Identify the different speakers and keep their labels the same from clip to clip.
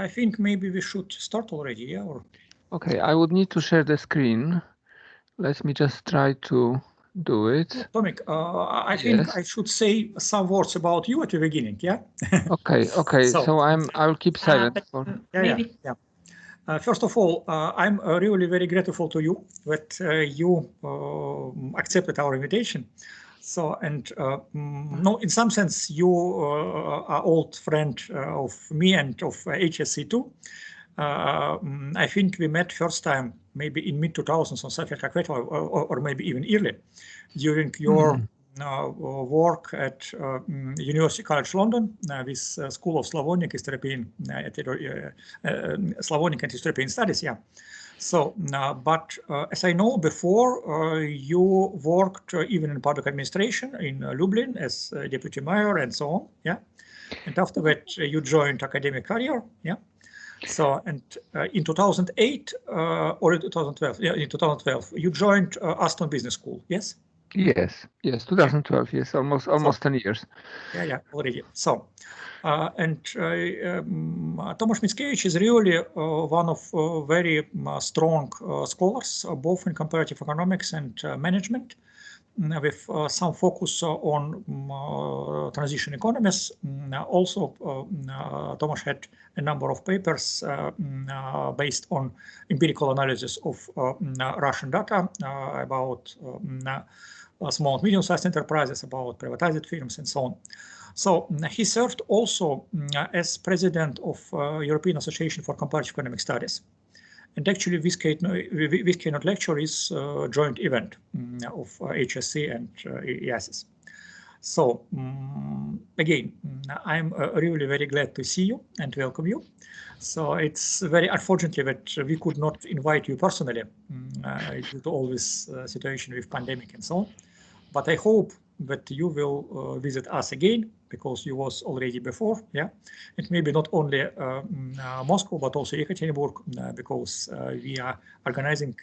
Speaker 1: I think maybe we should start already, yeah? Or...
Speaker 2: Okay, I would need to share the screen. Let me just try to do it.
Speaker 1: Tomek, I think I should say some words about you at the beginning, yeah?
Speaker 2: Okay, so I'll keep silent.
Speaker 1: Maybe. Yeah. First of all, I'm really very grateful to you that you accepted our invitation. So, and no, in some sense, you are old friend of me and of HSC too. I think we met first time maybe in mid-2000s on something like that, or maybe even earlier, during your work at University College London with School of Slavonic, East European, Slavonic and East European Studies, yeah. So, but as I know before, you worked even in public administration in Lublin as deputy mayor and so on, yeah. And after that, you joined academic career, yeah. So, and in 2008 or in 2012, yeah, in 2012, you joined Aston Business School, yes?
Speaker 2: Yes, 2012, yes, almost 10 years.
Speaker 1: Yeah, already. So, and Tomаш Mickiewicz is really one of very strong scholars, both in comparative economics and management, with some focus on transition economies. Also, Tomаш had a number of papers based on empirical analysis of Russian data about small and medium-sized enterprises, about privatized firms, and so on. So he served also as president of European Association for Comparative Economic Studies. And actually, this keynote lecture is a joint event of HSC and EASIS. So again, I'm really very glad to see you and welcome you. So it's very unfortunately that we could not invite you personally due to all this situation with pandemic and so on. But I hope that you will visit us again, because you was already before, yeah. And maybe not only Moscow, but also Ekaterinburg, because we are organizing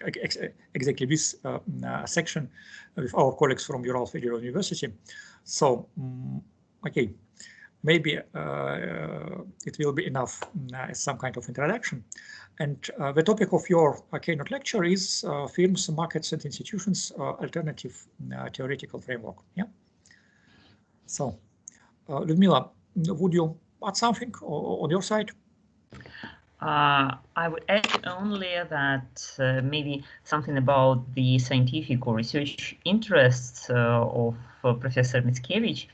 Speaker 1: exactly this section with our colleagues from Ural Federal University. So, okay, maybe it will be enough as some kind of introduction. And the topic of your keynote lecture is Firms, Markets and Institutions, Alternative Theoretical Framework. Yeah. So, Ludmila, would you add something on your side?
Speaker 3: I would add only that maybe something about the scientific or research interests of Professor Mickiewicz.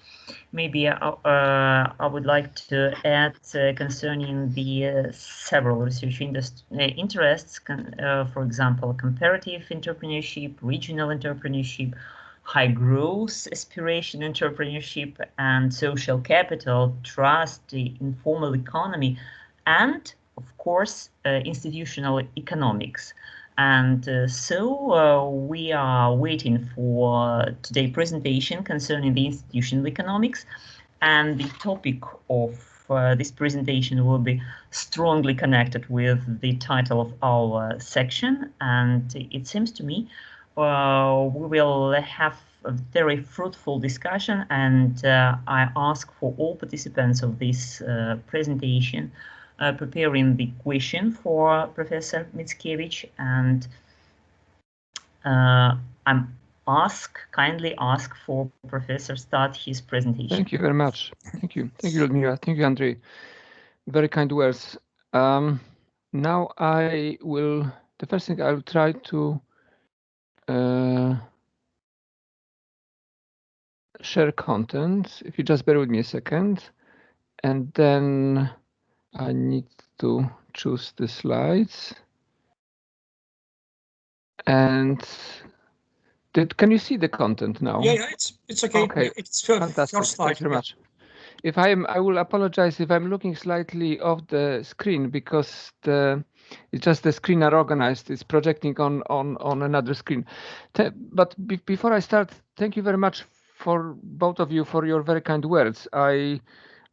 Speaker 3: Maybe I would like to add concerning the several research interests, for example, comparative entrepreneurship, regional entrepreneurship, high growth aspiration entrepreneurship, and social capital, trust, the informal economy, and of course, institutional economics. And so we are waiting for today's presentation concerning the institutional economics. And the topic of this presentation will be strongly connected with the title of our section. And it seems to me we will have a very fruitful discussion. And I ask for all participants of this presentation preparing the question for Professor Mickiewicz, and I'm kindly ask for Professor start his presentation.
Speaker 2: Thank you very much. Thank you, Ludmila. Thank you, Andrei. Very kind words. Now the first thing I will try to share content. If you just bear with me a second, and then I need to choose the slides. And can you see the content now?
Speaker 1: Yeah, it's okay.
Speaker 2: Okay,
Speaker 1: it's
Speaker 2: fantastic.
Speaker 1: First slide.
Speaker 2: Thank you very much. I will apologize if I'm looking slightly off the screen, because it's just the screen are organized. It's projecting on another screen. But before I start, thank you very much for both of you for your very kind words.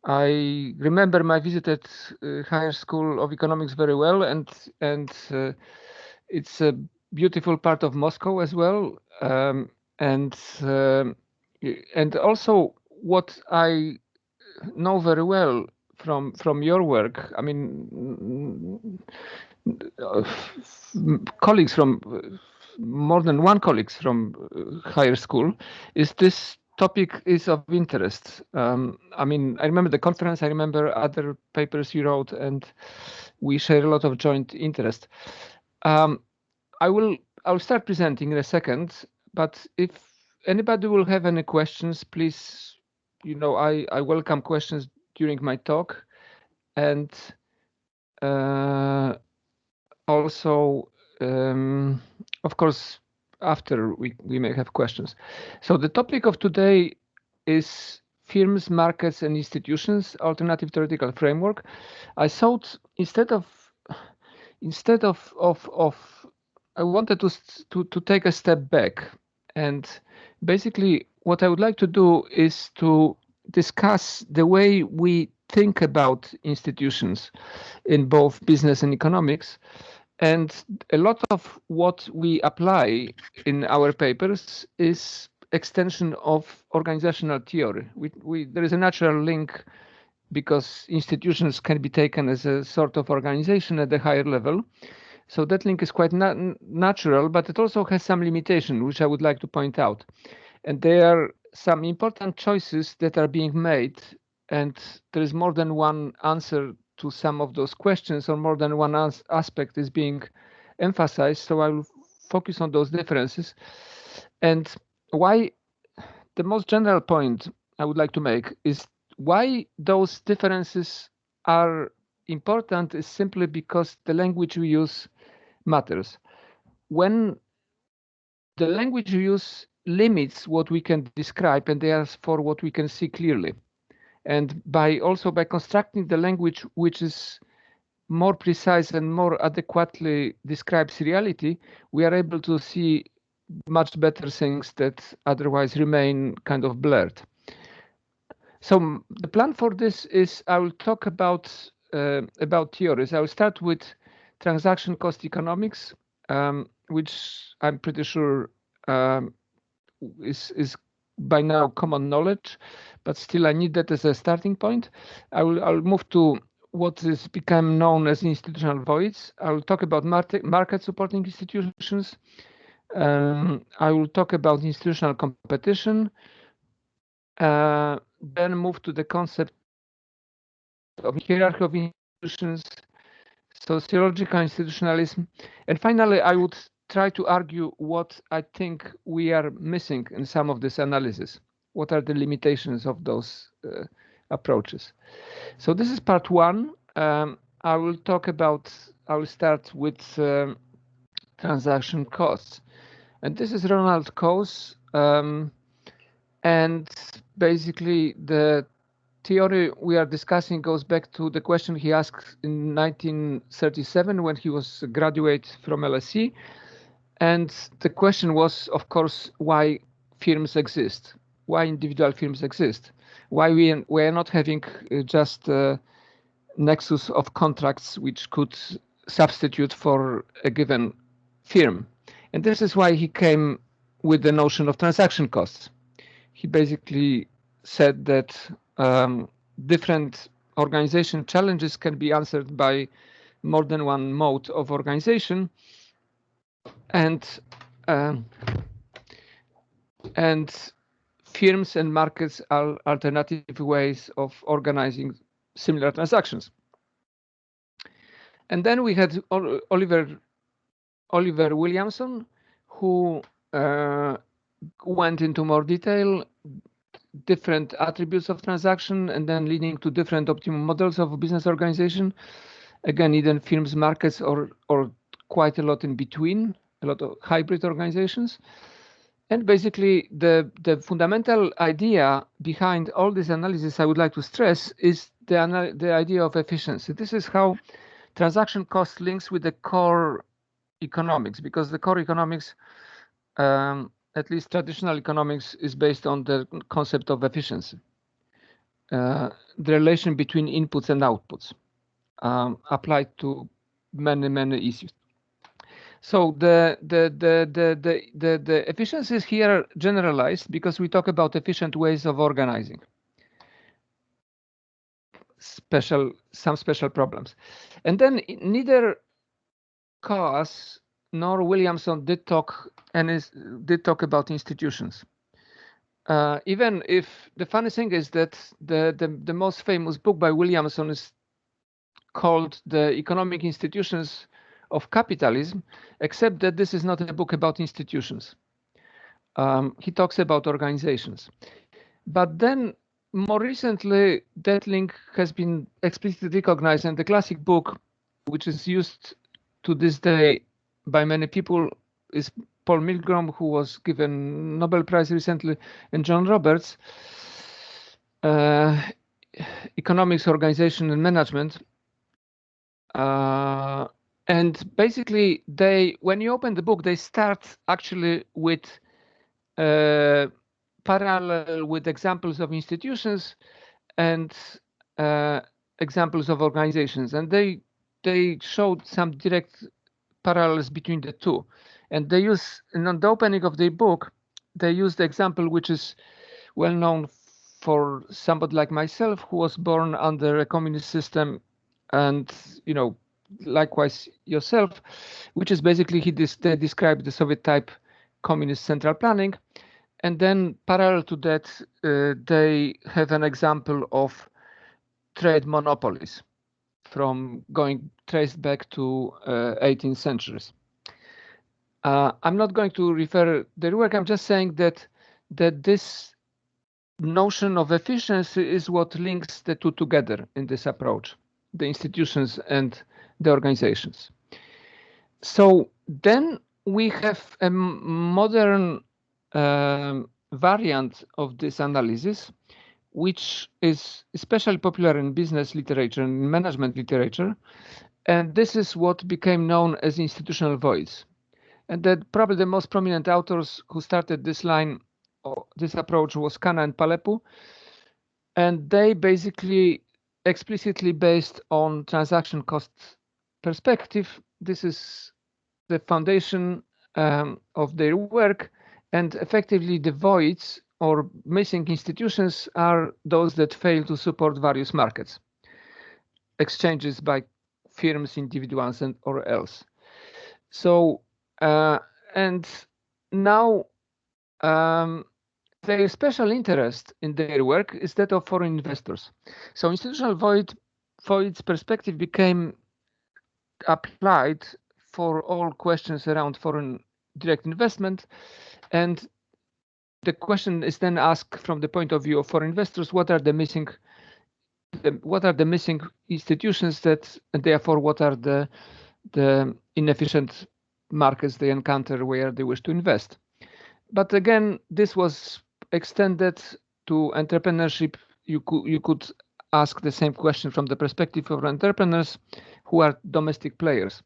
Speaker 2: I remember my visit at Higher School of Economics very well, and it's a beautiful part of Moscow as well, and also what I know very well from your work, I mean, colleagues from more than one colleagues from higher school, is this topic is of interest. I mean, I remember the conference, I remember other papers you wrote, and we share a lot of joint interest. I'll start presenting in a second, but if anybody will have any questions, please, you know, I welcome questions during my talk, and also, of course, after we may have questions. So the topic of today is firms, markets, and institutions, alternative theoretical framework. I thought instead of I wanted to take a step back, and basically what I would like to do is to discuss the way we think about institutions in both business and economics. And a lot of what we apply in our papers is extension of organizational theory. There is a natural link because institutions can be taken as a sort of organization at a higher level. So that link is quite natural, but it also has some limitation, which I would like to point out. And there are some important choices that are being made, and there is more than one answer to some of those questions, or more than one aspect is being emphasized. So I will focus on those differences. And why the most general point I would like to make is why those differences are important is simply because the language we use matters. When the language we use limits what we can describe, and therefore what we can see clearly. And by constructing the language which is more precise and more adequately describes reality, we are able to see much better things that otherwise remain kind of blurred. So the plan for this is I will talk about theories. I will start with transaction cost economics, which I'm pretty sure is by now common knowledge, but still I need that as a starting point. I'll move to what has become known as institutional voids. I will talk about market supporting institutions. I will talk about institutional competition. Then move to the concept of hierarchy of institutions, sociological institutionalism, and finally I would try to argue what I think we are missing in some of this analysis. What are the limitations of those approaches? So this is part one. I will start with transaction costs. And this is Ronald Coase. And basically the theory we are discussing goes back to the question he asked in 1937 when he was a graduate from LSE. And the question was, of course, why firms exist, why individual firms exist, why we are not having just a nexus of contracts which could substitute for a given firm. And this is why he came with the notion of transaction costs. He basically said that different organization challenges can be answered by more than one mode of organization, and firms and markets are alternative ways of organizing similar transactions. And then we had Oliver Williamson, who went into more detail, different attributes of transaction, and then leading to different optimum models of business organization. Again, either firms, markets, or quite a lot in between, a lot of hybrid organizations. And basically, the fundamental idea behind all this analysis I would like to stress is the idea of efficiency. This is how transaction cost links with the core economics, because the core economics, at least traditional economics, is based on the concept of efficiency. The relation between inputs and outputs applied to many issues. So the efficiencies here are generalized because we talk about efficient ways of organizing. some special problems. And then neither Kaas nor Williamson did talk about institutions. Even if the funny thing is that the most famous book by Williamson is called The Economic Institutions of Capitalism, except that this is not a book about institutions. He talks about organizations. But then more recently, that link has been explicitly recognized, and the classic book, which is used to this day by many people, is Paul Milgrom, who was given Nobel Prize recently, and John Roberts, Economics, Organization and Management. And basically, when you open the book, they start actually with parallel with examples of institutions and examples of organizations, and they showed some direct parallels between the two. And they use, and on the opening of the book, they use the example which is well known for somebody like myself, who was born under a communist system, and likewise yourself, which is basically they describe the Soviet type communist central planning. And then parallel to that, they have an example of trade monopolies from going traced back to 18th centuries. I'm not going to refer their work. I'm just saying that this notion of efficiency is what links the two together in this approach, the institutions and the organizations. So then we have a modern variant of this analysis, which is especially popular in business literature and management literature. And this is what became known as institutional voids. And that probably the most prominent authors who started this line, or this approach, was Khanna and Palepu. And they basically explicitly based on transaction cost perspective. This is the foundation of their work. And effectively, the voids or missing institutions are those that fail to support various markets, exchanges by firms, individuals, or else. So, and now their special interest in their work is that of foreign investors. So institutional voids perspective became applied for all questions around foreign direct investment. And the question is then asked from the point of view of foreign investors: what are the missing institutions that, and therefore what are the inefficient markets they encounter where they wish to invest? But again, this was extended to entrepreneurship. You could ask the same question from the perspective of entrepreneurs who are domestic players.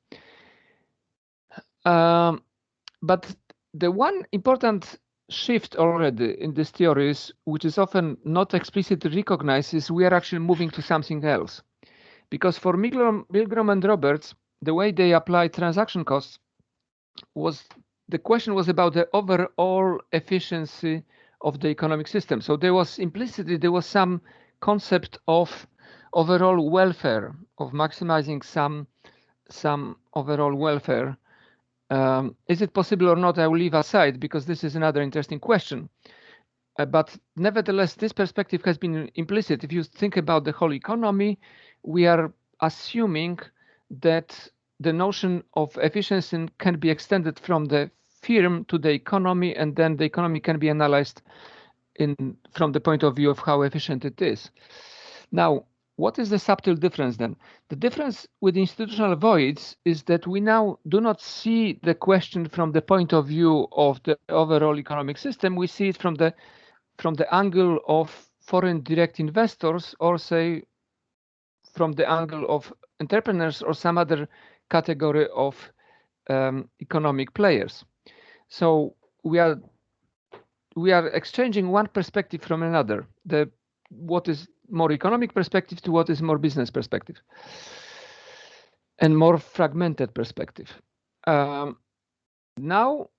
Speaker 2: But the one important shift already in these theories, which is often not explicitly recognized, is we are actually moving to something else. Because for Milgrom and Roberts, the way they apply transaction costs the question was about the overall efficiency of the economic system. So there was some concept of overall welfare, of maximizing some overall welfare. Is it possible or not? I will leave aside, because this is another interesting question. But nevertheless, this perspective has been implicit. If you think about the whole economy, we are assuming that the notion of efficiency can be extended from the firm to the economy, and then the economy can be analyzed from the point of view of how efficient it is. Now, what is the subtle difference then? The difference with institutional voids is that we now do not see the question from the point of view of the overall economic system. We see it from the angle of foreign direct investors, or say from the angle of entrepreneurs or some other category of economic players. So we are exchanging one perspective from another, what is more economic perspective to what is more business perspective, and more fragmented perspective. Now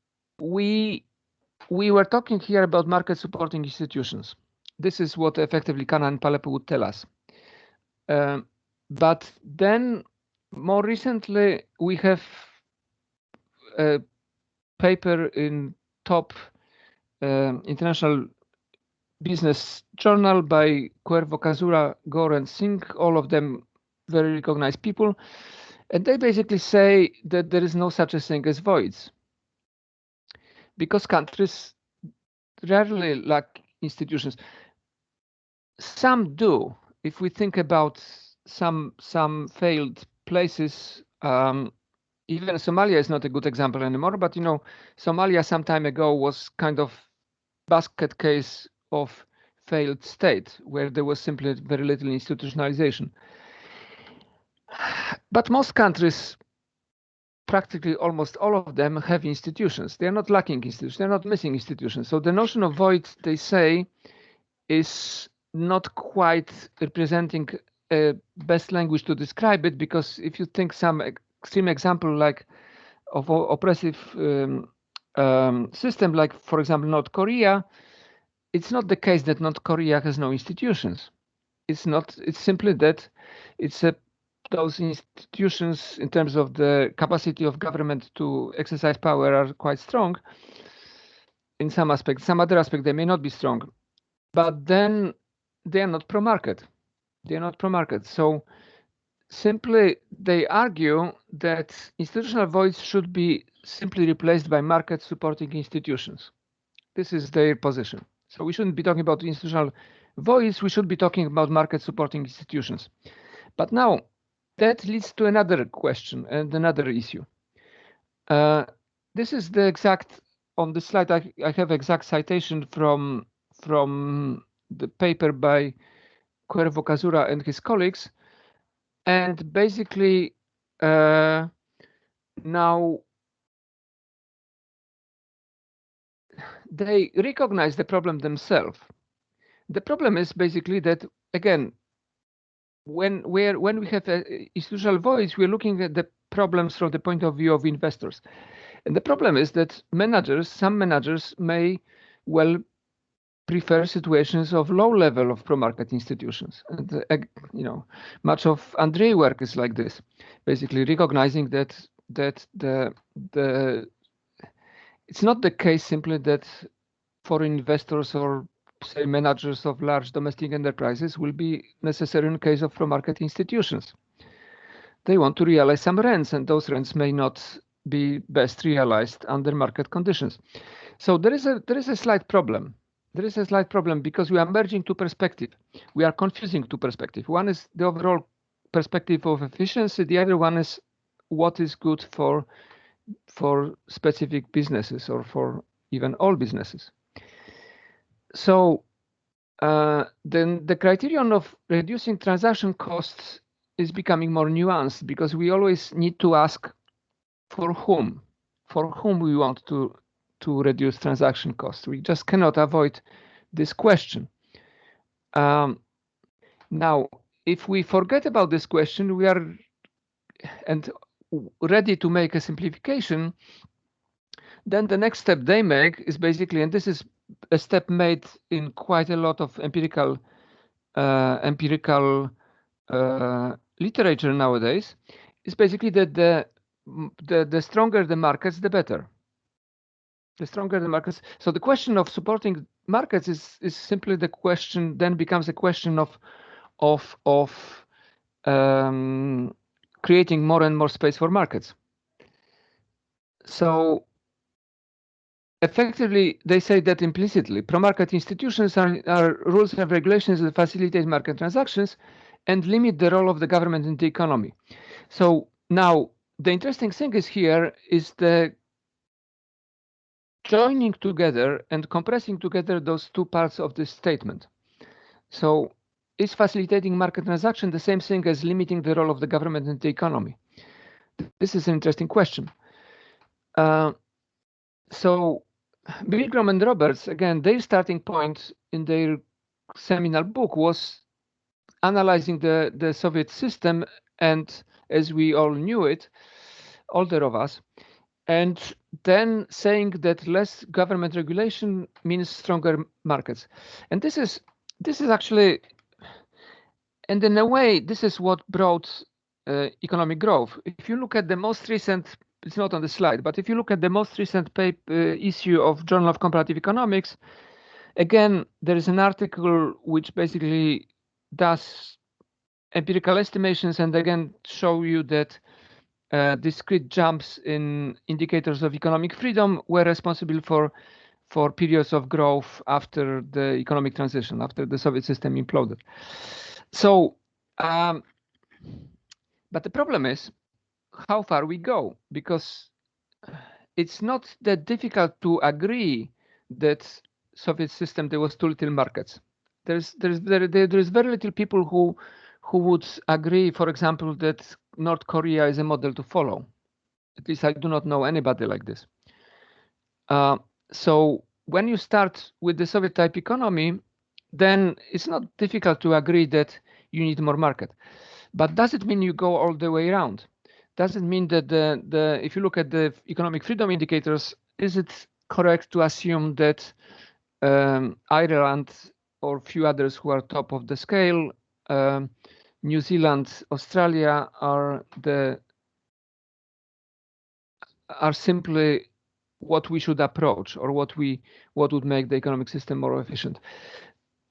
Speaker 2: we were talking here about market supporting institutions. This is what effectively Khanna and Palepu would tell us. But then more recently, we have a paper in top international business journal by Cuervo, Kazura, Gore, and Singh, all of them very recognized people. And they basically say that there is no such a thing as voids, because countries rarely lack institutions. Some do. If we think about some failed places, even Somalia is not a good example anymore, but you know, Somalia some time ago was kind of basket case of failed state, where there was simply very little institutionalization. But most countries, practically almost all of them, have institutions. They're not lacking institutions, they're not missing institutions. So the notion of void, they say, is not quite representing a best language to describe it, because if you think some extreme example like of oppressive system, like for example North Korea, it's not the case that North Korea has no institutions. It's not. It's simply that it's those institutions, in terms of the capacity of government to exercise power, are quite strong in some aspects. Some other aspects they may not be strong, but then they are not pro-market. They are not pro-market. So simply they argue that institutional voids should be simply replaced by market supporting institutions. This is their position. So we shouldn't be talking about institutional voids, we should be talking about market supporting institutions. But now that leads to another question and another issue. This is the exact, on the slide I have exact citation from the paper by Cuervo, Kazura and his colleagues. And basically now they recognize the problem themselves. The problem is basically that, again, when we have institutional voice, we're looking at the problems from the point of view of investors. And the problem is that some managers may well prefer situations of low level of pro-market institutions. And you know, much of Andrei work is like this, basically recognizing that it's not the case simply that foreign investors or say managers of large domestic enterprises will be necessary in case of pro-market institutions. They want to realize some rents, and those rents may not be best realized under market conditions. So there is a slight problem. There is a slight problem because we are merging two perspectives. We are confusing two perspectives. One is the overall perspective of efficiency. The other one is what is good for specific businesses or for even all businesses. So then the criterion of reducing transaction costs is becoming more nuanced, because we always need to ask for whom we want to reduce transaction costs. We just cannot avoid this question. Now, if we forget about this question, we are ready to make a simplification, then the next step they make is basically, and this is a step made in quite a lot of empirical literature nowadays, is basically that the stronger the markets, the better. The stronger the markets. So the question of supporting markets is simply the question, then becomes a question of creating more and more space for markets. So effectively, they say that implicitly, pro-market institutions are rules and regulations that facilitate market transactions and limit the role of the government in the economy. So now the interesting thing is here is the joining together and compressing together those two parts of this statement. So is facilitating market transaction the same thing as limiting the role of the government in the economy? This is an interesting question. So Milgram and Roberts, again, their starting point in their seminal book was analyzing the Soviet system, and as we all knew it, older of us, and then saying that less government regulation means stronger markets. And this is actually And in a way, this is what brought economic growth. If you look at the most recent, it's not on the slide, but if you look at the most recent issue of Journal of Comparative Economics, again, there is an article which basically does empirical estimations and again show you that discrete jumps in indicators of economic freedom were responsible for periods of growth after the economic transition, after the Soviet system imploded. So, but the problem is how far we go, because it's not that difficult to agree that Soviet system there was too little markets. There's very little people who would agree, for example, that North Korea is a model to follow. At least I do not know anybody like this. So when you start with the Soviet type economy, then it's not difficult to agree that you need more market. But does it mean you go all the way around? Does it mean that if you look at the economic freedom indicators, is it correct to assume that Ireland or few others who are top of the scale, New Zealand, Australia are simply what we should approach, or what would make the economic system more efficient?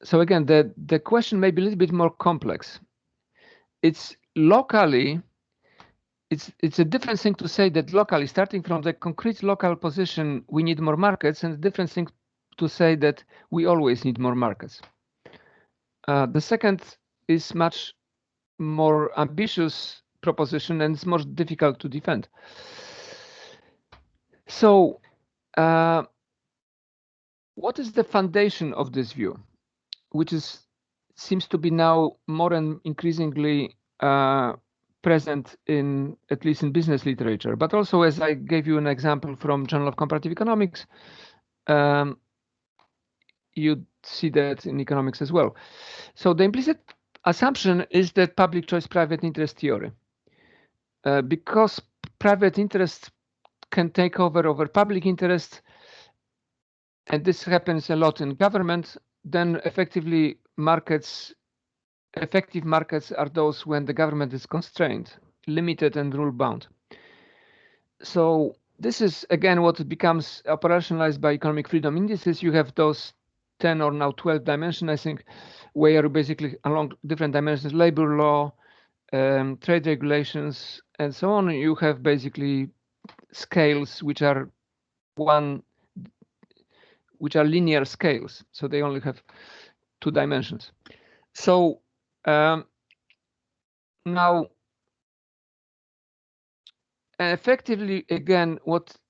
Speaker 2: So again, the question may be a little bit more complex. It's locally, it's a different thing to say that locally, starting from the concrete local position, we need more markets, and a different thing to say that we always need more markets. The second is much more ambitious proposition, and it's more difficult to defend. So what is the foundation of this view, which seems to be now more and increasingly present in, at least in business literature, but also, as I gave you an example from Journal of Comparative Economics, you see that in economics as well. So the implicit assumption is that public choice private interest theory, because private interest can take over public interest, and this happens a lot in government, then effectively effective markets are those when the government is constrained, limited, and rule bound. So this is again what becomes operationalized by economic freedom indices. You have those 10 or now 12 dimensions, I think, where basically along different dimensions, labor law, trade regulations, and so on, you have basically scales which are linear scales. So they only have 2 dimensions. So now effectively, again,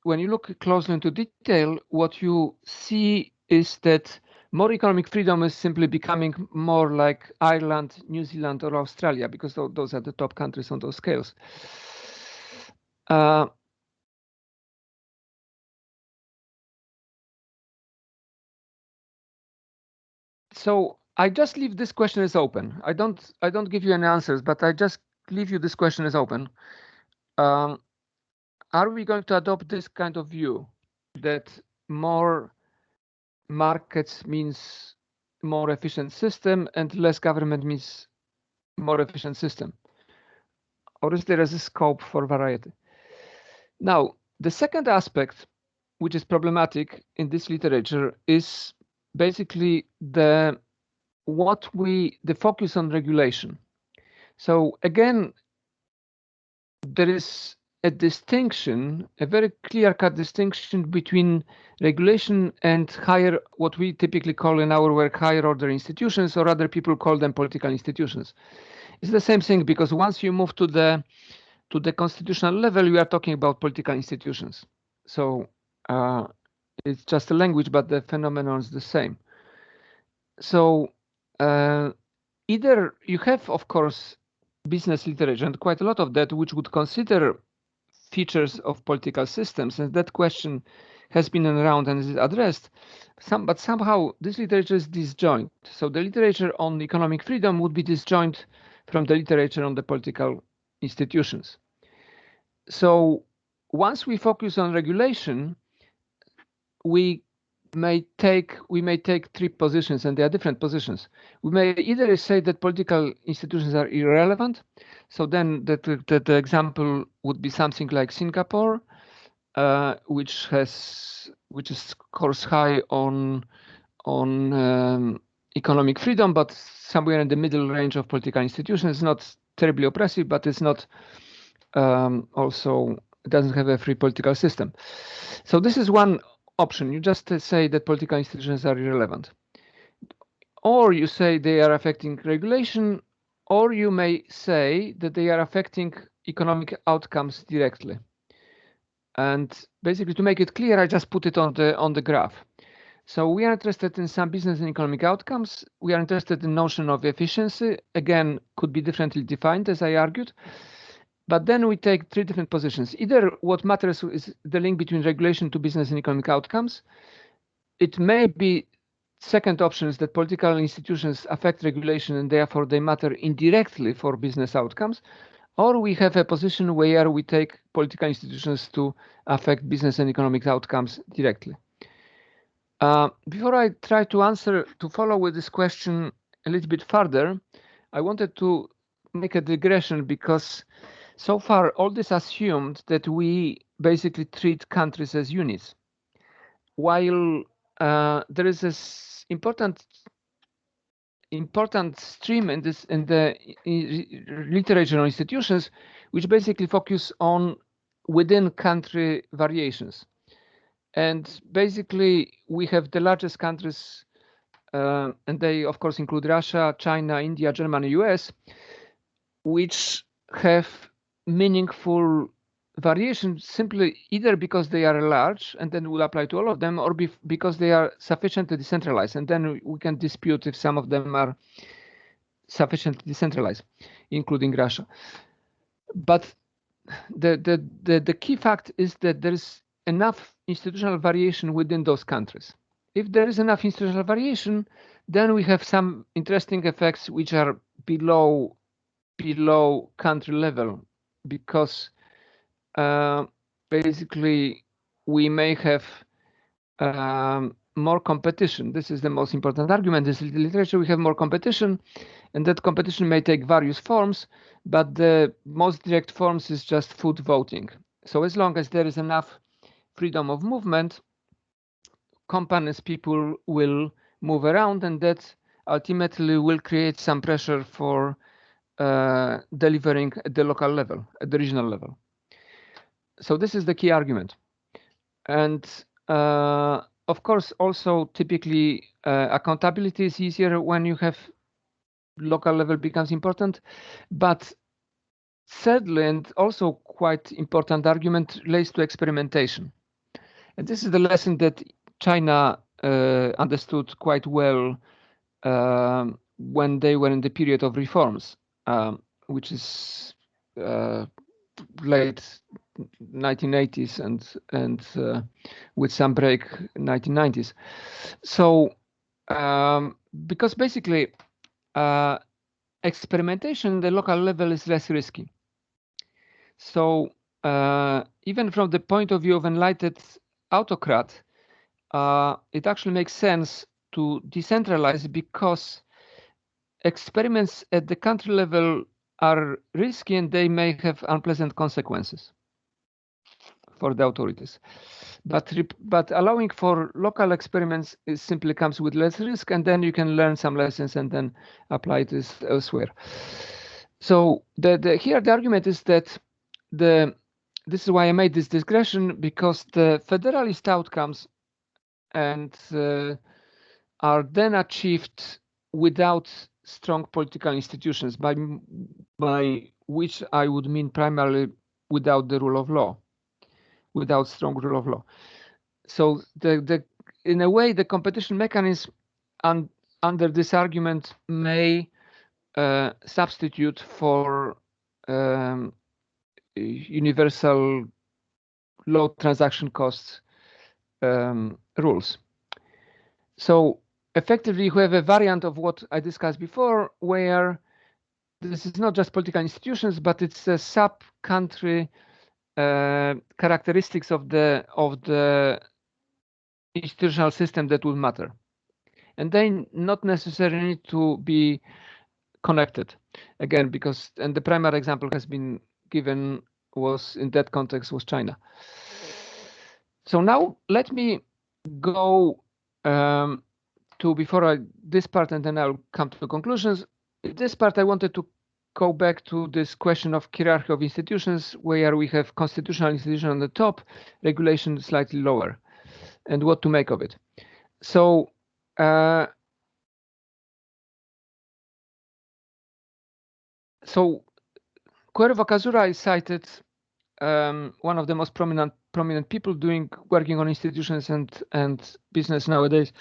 Speaker 2: when you look closely into detail, what you see is that more economic freedom is simply becoming more like Ireland, New Zealand, or Australia, because those are the top countries on those scales. So I just leave this question as open. I don't give you any answers, but I just leave you this question as open. Are we going to adopt this kind of view that more markets means more efficient system and less government means more efficient system? Or is there a scope for variety? Now, the second aspect, which is problematic in this literature, is basically the focus on regulation. So again, there is a distinction, a very clear-cut distinction between regulation and higher, what we typically call in our work, higher order institutions, or other people call them political institutions. It's the same thing, because once you move to the constitutional level, you are talking about political institutions. So it's just a language, but the phenomenon is the same. So either you have, of course, business literature, and quite a lot of that, which would consider features of political systems, and that question has been around and is addressed. But somehow this literature is disjoint. So the literature on economic freedom would be disjoint from the literature on the political institutions. So once we focus on regulation, we we may take three positions, and they are different positions. We may either say that political institutions are irrelevant, so then the example would be something like Singapore, which is of course high on economic freedom, but somewhere in the middle range of political institutions. Not terribly oppressive, but it's not also doesn't have a free political system. So this is one option. You just say that political institutions are irrelevant, or you say they are affecting regulation, or you may say that they are affecting economic outcomes directly. And basically, to make it clear, I just put it on the graph. So we are interested in some business and economic outcomes. We are interested in the notion of efficiency. Again, could be differently defined, as I argued. But then we take three different positions. Either what matters is the link between regulation to business and economic outcomes. It may be second option is that political institutions affect regulation and therefore they matter indirectly for business outcomes. Or we have a position where we take political institutions to affect business and economic outcomes directly. Before I try to follow with this question a little bit further, I wanted to make a digression because so far all this assumed that we basically treat countries as units, while there is this important stream in the literature on institutions, which basically focus on within country variations. And basically, we have the largest countries, and they, of course, include Russia, China, India, Germany, US, which have meaningful variation simply either because they are large, and then will apply to all of them, or because they are sufficiently decentralized. And then we can dispute if some of them are sufficiently decentralized, including Russia. But the key fact is that there is enough institutional variation within those countries. If there is enough institutional variation, then we have some interesting effects which are below country level, because basically we may have more competition. This is the most important argument. This is the literature. We have more competition, and that competition may take various forms, but the most direct forms is just food voting. So as long as there is enough freedom of movement, companies, people will move around, and that ultimately will create some pressure for delivering at the local level, at the regional level. So this is the key argument. And of course, also typically accountability is easier when you have local level becomes important. But thirdly, and also quite important argument, relates to experimentation. And this is the lesson that China understood quite well when they were in the period of reforms, which is late 1980s and with some break 1990s. So because basically experimentation at the local level is less risky. So even from the point of view of enlightened autocrat, it actually makes sense to decentralize, because experiments at the country level are risky and they may have unpleasant consequences for the authorities. But allowing for local experiments simply comes with less risk, and then you can learn some lessons and then apply this elsewhere. So here the argument is that this is why I made this digression, because the federalist outcomes and are then achieved without strong political institutions, by which I would mean primarily without the rule of law, without strong rule of law. So in a way, the competition mechanism under this argument may substitute for universal low transaction costs rules. So effectively, we have a variant of what I discussed before, where this is not just political institutions, but it's a sub-country characteristics of the institutional system that will matter. And they not necessarily need to be connected, again, because, and the primary example has been given, was in that context was China. So now let me go to, before this part, and then I'll come to the conclusions. In this part, I wanted to go back to this question of hierarchy of institutions, where we have constitutional institution on the top, regulation slightly lower, and what to make of it. So Cuervo Casura is cited, one of the most prominent people working on institutions and business nowadays.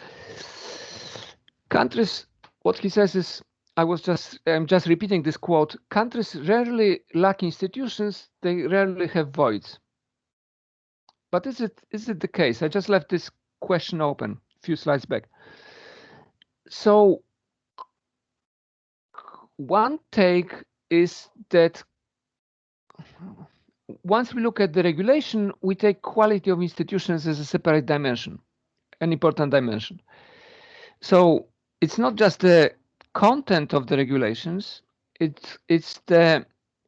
Speaker 2: Countries, what he says is, I'm just repeating this quote: countries rarely lack institutions, they rarely have voids. But is it the case? I just left this question open a few slides back. So one take is that once we look at the regulation, we take quality of institutions as a separate dimension, an important dimension. So it's not just the content of the regulations, it's the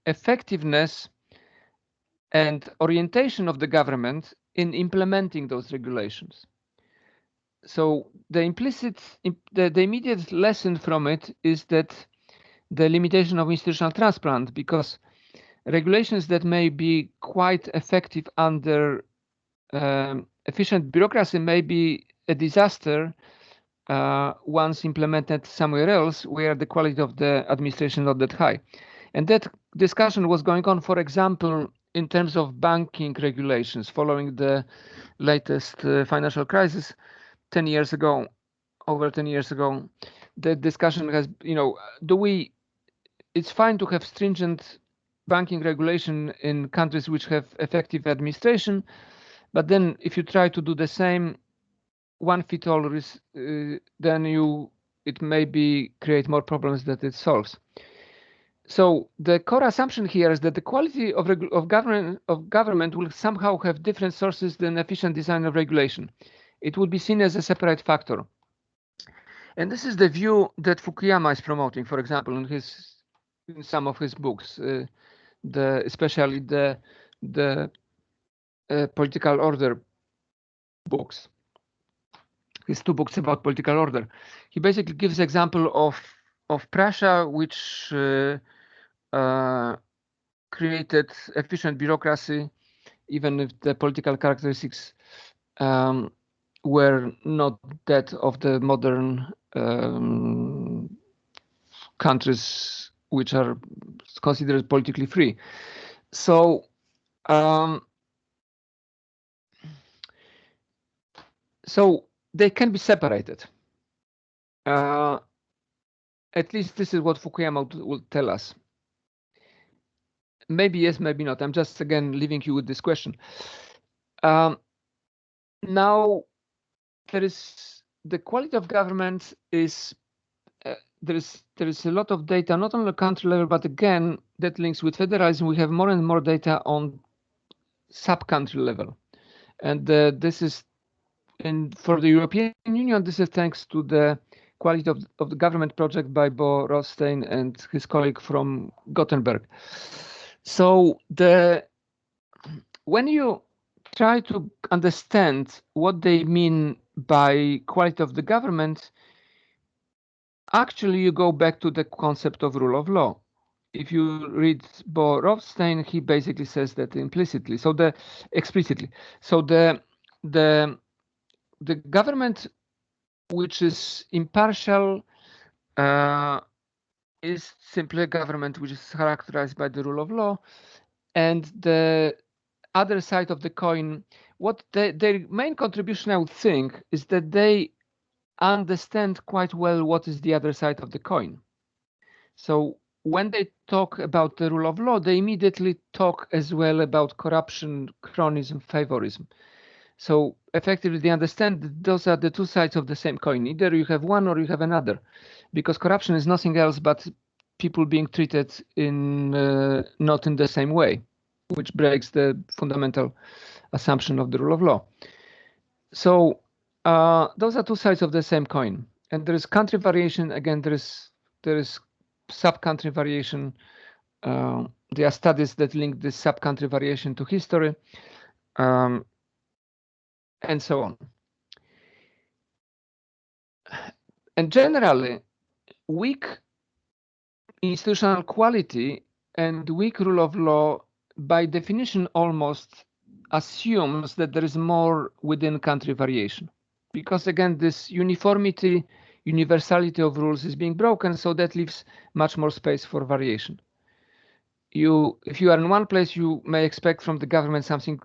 Speaker 2: effectiveness and orientation of the government in implementing those regulations. So the immediate lesson from it is that the limitation of institutional transparent, because regulations that may be quite effective under efficient bureaucracy may be a disaster once implemented somewhere else where the quality of the administration is not that high. And that discussion was going on, for example, in terms of banking regulations following the latest financial crisis 10 years ago, over 10 years ago. The discussion has, it's fine to have stringent banking regulation in countries which have effective administration, but then if you try to do the same one fit all, then it may create more problems than it solves. So the core assumption here is that the quality of government will somehow have different sources than efficient design of regulation. It would be seen as a separate factor. And this is the view that Fukuyama is promoting, for example, in some of his books, especially the political order books. His 2 books about political order. He basically gives example of Prussia, which created efficient bureaucracy, even if the political characteristics were not that of the modern countries which are considered politically free. So they can be separated. At least this is what Fukuyama will tell us. Maybe yes, maybe not. I'm just, again, leaving you with this question. Now, there is the quality of government is, there is a lot of data, not on the country level, but again, that links with federalism. We have more and more data on sub-country level. And this is, for the European Union, this is thanks to the quality of the government project by Bo Rothstein and his colleague from Gothenburg. So when you try to understand what they mean by quality of the government, actually you go back to the concept of rule of law. If you read Bo Rothstein, he basically says that explicitly. So the government which is impartial is simply a government which is characterized by the rule of law. And the other side of the coin, what their main contribution, I would think, is that they understand quite well what is the other side of the coin. So when they talk about the rule of law, they immediately talk as well about corruption, cronyism, favorism. So effectively, they understand that those are the 2 sides of the same coin. Either you have one or you have another, because corruption is nothing else but people being treated not in the same way, which breaks the fundamental assumption of the rule of law. So those are two sides of the same coin, and there is country variation. Again, there is sub-country variation. There are studies that link this sub-country variation to history, and so on. And generally, weak institutional quality and weak rule of law, by definition, almost assumes that there is more within country variation. Because again, this uniformity, universality of rules is being broken, so that leaves much more space for variation. If you are in one place, you may expect from the government something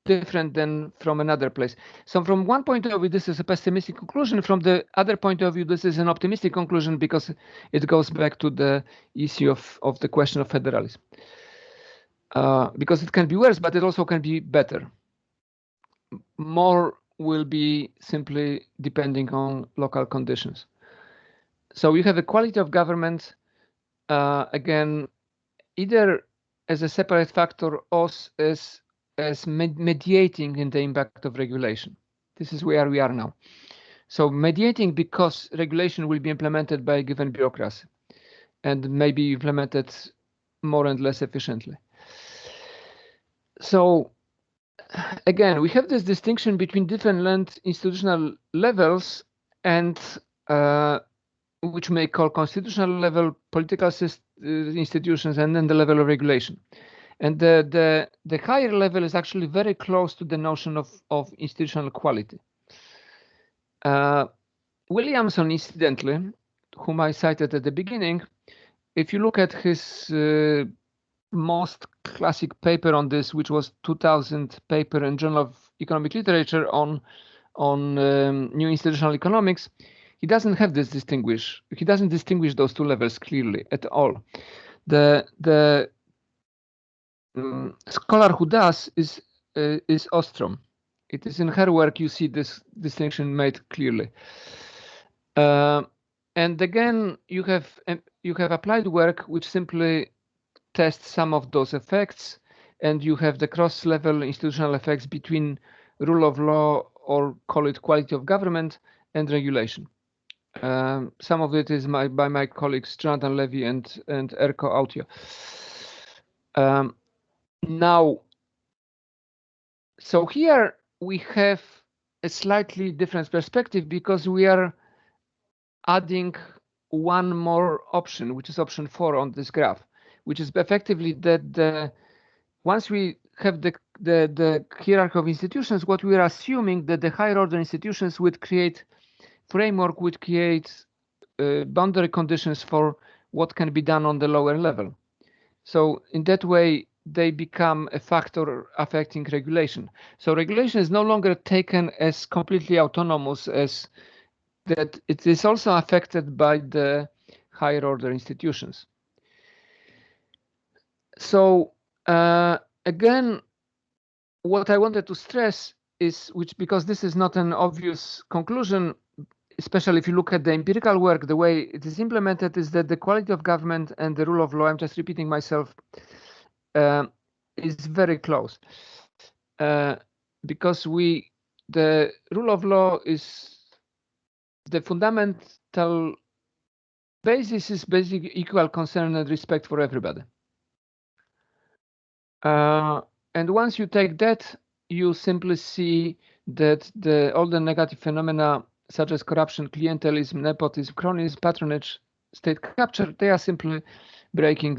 Speaker 2: different than from another place. So from one point of view, this is a pessimistic conclusion. From the other point of view, this is an optimistic conclusion because it goes back to the issue of the question of federalism. Because it can be worse, but it also can be better. More will be simply depending on local conditions. So you have a quality of government, again, either as a separate factor or as mediating in the impact of regulation. This is where we are now. So mediating because regulation will be implemented by a given bureaucracy and maybe implemented more and less efficiently. So again, we have this distinction between different institutional levels, and which we may call constitutional level, political institutions, and then the level of regulation. And the higher level is actually very close to the notion of institutional quality. Williamson, incidentally, whom I cited at the beginning, if you look at his most classic paper on this, which was 2000 paper in Journal of Economic Literature on new institutional economics, he doesn't have this distinguish. He doesn't distinguish those two levels clearly at all. The scholar who does is Ostrom. It is in her work you see this distinction made clearly. And again, you have applied work which simply tests some of those effects, and you have the cross-level institutional effects between rule of law, or call it quality of government, and regulation. Some of it is by my colleagues Jonathan Levy and Erko Autio. Now, so here we have a slightly different perspective because we are adding one more option, which is option 4 on this graph, which is effectively that once we have the hierarchy of institutions, what we are assuming that the higher order institutions would create framework, would create boundary conditions for what can be done on the lower level. So in that way, they become a factor affecting regulation. So regulation is no longer taken as completely autonomous, as that it is also affected by the higher order institutions. So again, what I wanted to stress is, because this is not an obvious conclusion, especially if you look at the empirical work, the way it is implemented is that the quality of government and the rule of law, I'm just repeating myself, is very close. Because the rule of law is the fundamental basis, is basically equal concern and respect for everybody. And once you take that, you simply see that all the negative phenomena such as corruption, clientelism, nepotism, cronyism, patronage, state capture, they are simply breaking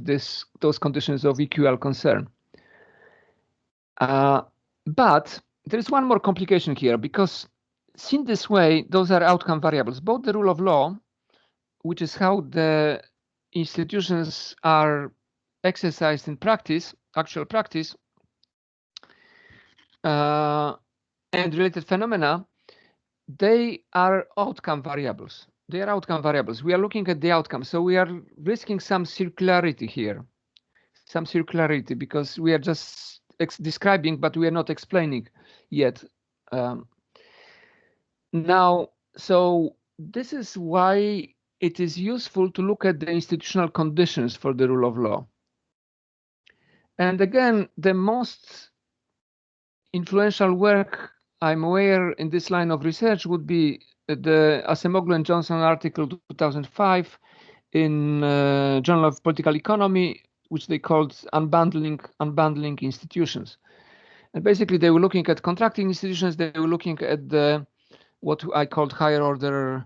Speaker 2: those conditions of equal concern. But there is one more complication here, because seen this way, those are outcome variables. Both the rule of law, which is how the institutions are exercised in practice, actual practice, and related phenomena, they are outcome variables. They are outcome variables. We are looking at the outcome. So we are risking some circularity here. Some circularity, because we are just describing, but we are not explaining yet. Now, so this is why it is useful to look at the institutional conditions for the rule of law. And again, the most influential work I'm aware in this line of research would be the Acemoglu and Johnson article 2005 in Journal of Political Economy, which they called unbundling institutions. And basically, they were looking at contracting institutions. They were looking at the what I called higher order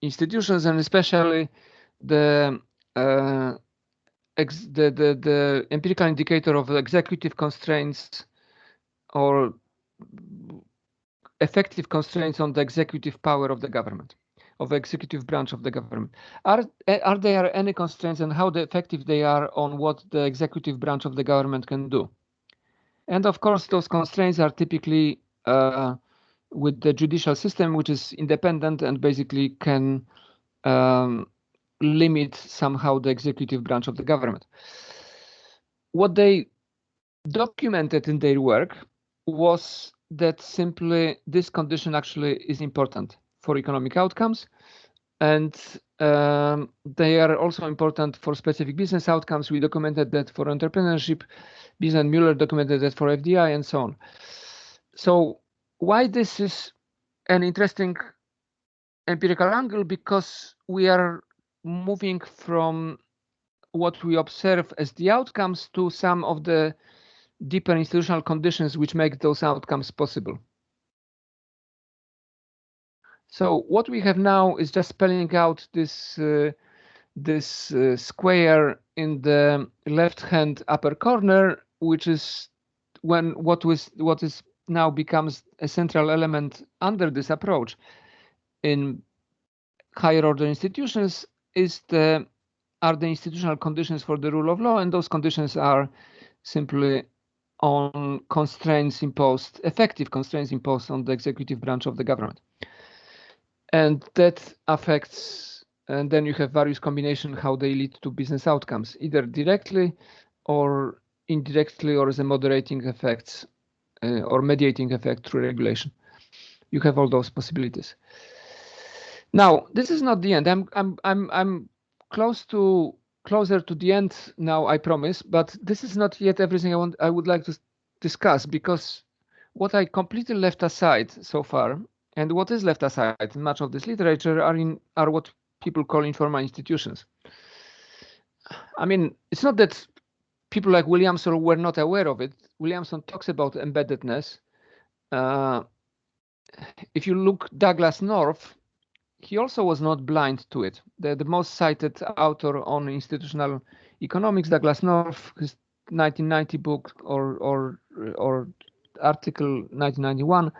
Speaker 2: institutions, and especially the empirical indicator of executive constraints or effective constraints on the executive power of the government, of the executive branch of the government. Are there any constraints, and how effective they are on what the executive branch of the government can do? And of course, those constraints are typically with the judicial system, which is independent and basically can limit somehow the executive branch of the government. What they documented in their work was that simply this condition actually is important for economic outcomes, and they are also important for specific business outcomes. We documented that for entrepreneurship. Bies and Mueller documented that for FDI, and so on. So why this is an interesting empirical angle? Because we are moving from what we observe as the outcomes to some of the deeper institutional conditions which make those outcomes possible. So what we have now is just spelling out this square in the left-hand upper corner, which is what is now becomes a central element under this approach in higher order institutions are the institutional conditions for the rule of law, and those conditions are simply on effective constraints imposed on the executive branch of the government. And that affects, and then you have various combinations how they lead to business outcomes, either directly or indirectly, or as a moderating effects or mediating effect through regulation. You have all those possibilities. Now, this is not the end. I'm closer to the end now, I promise, but this is not yet everything I would like to discuss, because what I completely left aside so far, and what is left aside in much of this literature, are what people call informal institutions. I mean, it's not that people like Williamson were not aware of it. Williamson talks about embeddedness. If you look Douglas North, he also was not blind to it. The most cited author on institutional economics, Douglas North, his 1990 book or article 1991,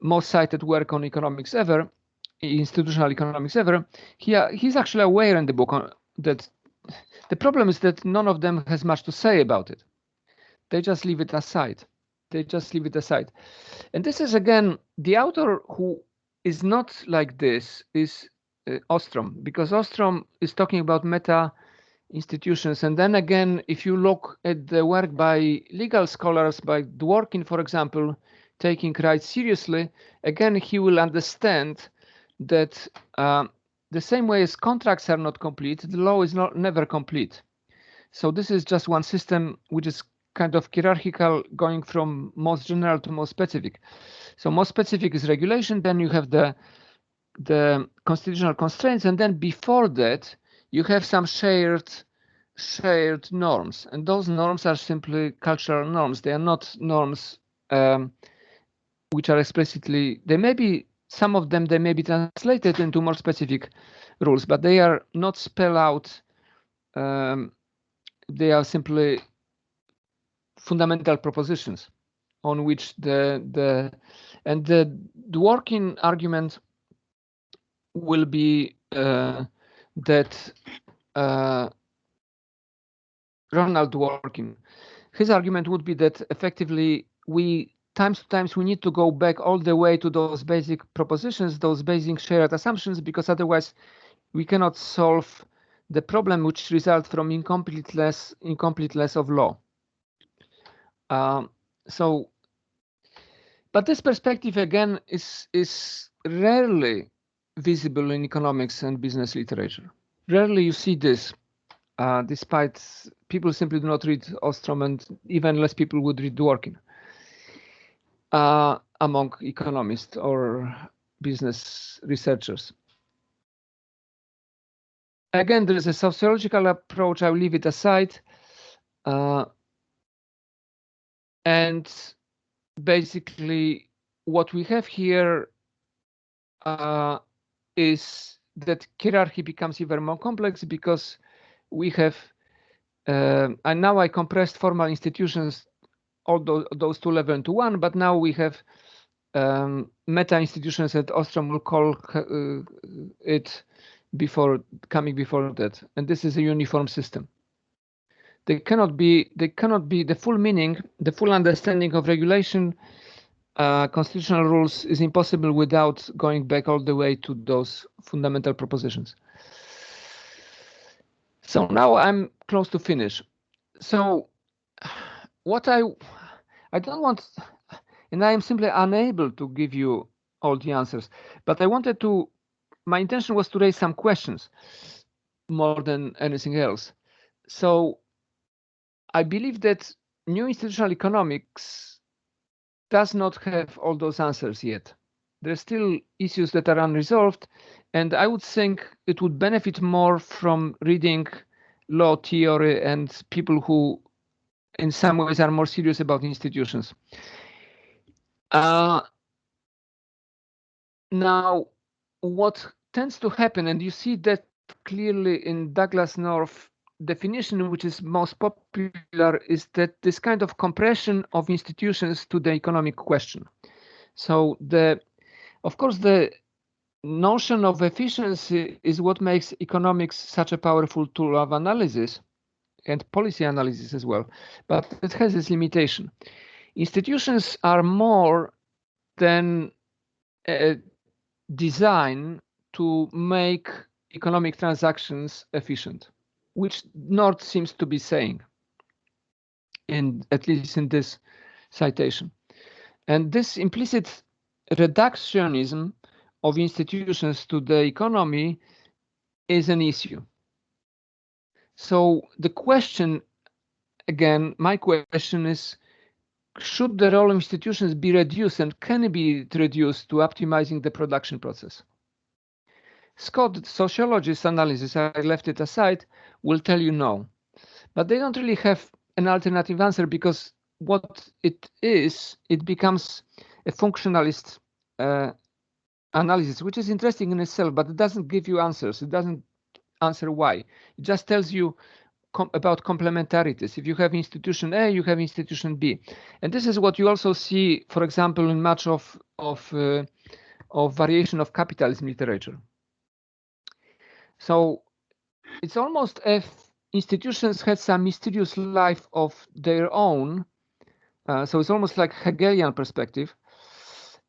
Speaker 2: most cited work on economics ever, institutional economics ever. He's actually aware in the book that the problem is that none of them has much to say about it. They just leave it aside. And this is, again, the author who is not like this is Ostrom, because Ostrom is talking about meta institutions. And then again, if you look at the work by legal scholars, by Dworkin, for example, taking rights seriously, again, he will understand that the same way as contracts are not complete, the law is never complete. So this is just one system which is kind of hierarchical, going from most general to most specific. So most specific is regulation, then you have the constitutional constraints, and then before that you have some shared norms, and those norms are simply cultural norms. They are not norms which are explicitly, some of them may be translated into more specific rules, but they are not spelled out. They are simply fundamental propositions on which the Dworkin argument will be that Ronald Dworkin, his argument would be that effectively times to times we need to go back all the way to those basic propositions, those basic shared assumptions, because otherwise we cannot solve the problem which results from incompleteness of law. But this perspective again is rarely visible in economics and business literature. Rarely you see this. despite people simply do not read Ostrom, and even less people would read Dworkin among economists or business researchers. Again, there is a sociological approach. I'll leave it aside. And basically, what we have here is that hierarchy becomes even more complex because we have, and now I compressed formal institutions, all those two levels into one, but now we have meta institutions that Ostrom will call it coming before that, and this is a uniform system. They cannot be the full meaning, the full understanding of regulation, constitutional rules is impossible without going back all the way to those fundamental propositions. So now I'm close to finish. So what I don't want, and I am simply unable to give you all the answers, but I wanted to, my intention was to raise some questions more than anything else. So I believe that new institutional economics does not have all those answers yet. There are still issues that are unresolved, and I would think it would benefit more from reading law theory and people who in some ways are more serious about institutions. Now, what tends to happen, and you see that clearly in Douglas North's definition, which is most popular, is that this kind of compression of institutions to the economic question. So of course, the notion of efficiency is what makes economics such a powerful tool of analysis and policy analysis as well, but it has its limitation. Institutions are more than a design to make economic transactions efficient, which North seems to be saying, at least in this citation. And this implicit reductionism of institutions to the economy is an issue. So the question, again, my question is, should the role of institutions be reduced, and can it be reduced to optimizing the production process? Scott, sociologist analysis, I left it aside, will tell you no. But they don't really have an alternative answer, because what it is, it becomes a functionalist analysis, which is interesting in itself, but it doesn't give you answers. It doesn't answer why. It just tells you about complementarities. If you have institution A, you have institution B. And this is what you also see, for example, in much of variation of capitalism literature. So it's almost as if institutions had some mysterious life of their own. So it's almost like Hegelian perspective.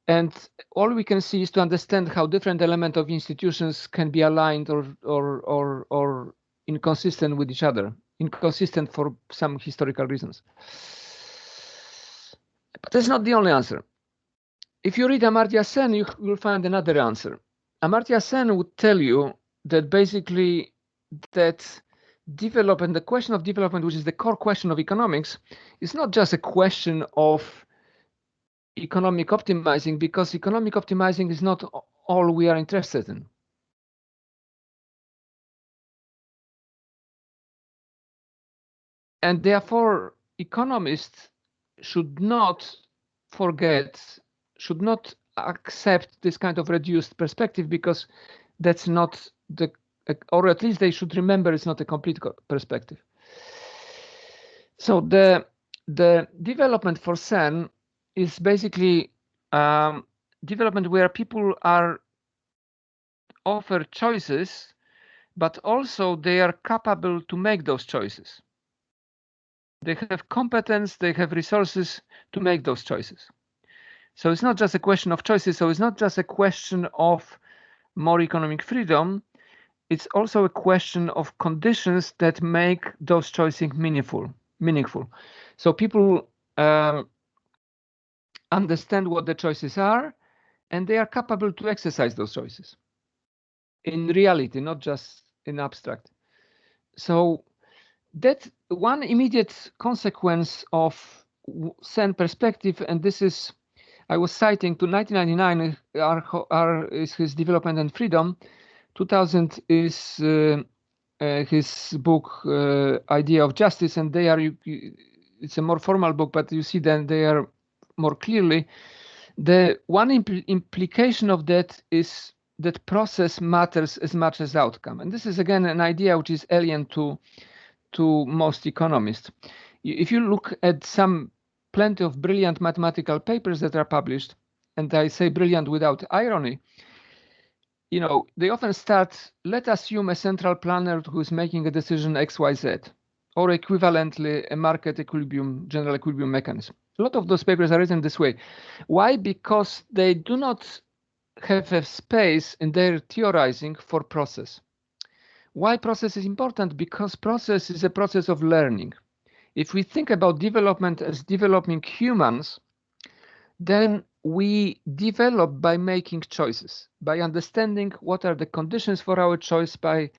Speaker 2: And all we can see is to understand how different elements of institutions can be aligned or inconsistent with each other, inconsistent for some historical reasons. But that's not the only answer. If you read Amartya Sen, you will find another answer. Amartya Sen would tell you that basically that development, the question of development, which is the core question of economics, is not just a question of economic optimizing, because economic optimizing is not all we are interested in. And therefore, economists should not forget, should not accept this kind of reduced perspective, because that's not the, or at least they should remember it's not a complete perspective. So the development for Sen is basically development where people are offered choices, but also they are capable to make those choices. They have competence, they have resources to make those choices. So it's not just a question of choices. So it's not just a question of more economic freedom. It's also a question of conditions that make those choices meaningful. So people understand what the choices are, and they are capable to exercise those choices in reality, not just in abstract. So that one immediate consequence of Sen perspective, and this is, I was citing to 1999 is his Development and Freedom, 2000 is his book Idea of Justice, and they are, it's a more formal book, but you see then they are more clearly. The one implication of that is that process matters as much as outcome. And this is again an idea which is alien to most economists. If you look at plenty of brilliant mathematical papers that are published, and I say brilliant without irony, you know, they often start, let's assume a central planner who is making a decision XYZ, or equivalently a market equilibrium, general equilibrium mechanism. A lot of those papers are written this way. Why? Because they do not have a space in their theorizing for process. Why process is important? Because process is a process of learning. If we think about development as developing humans, then we develop by making choices, by understanding what are the conditions for our choice, by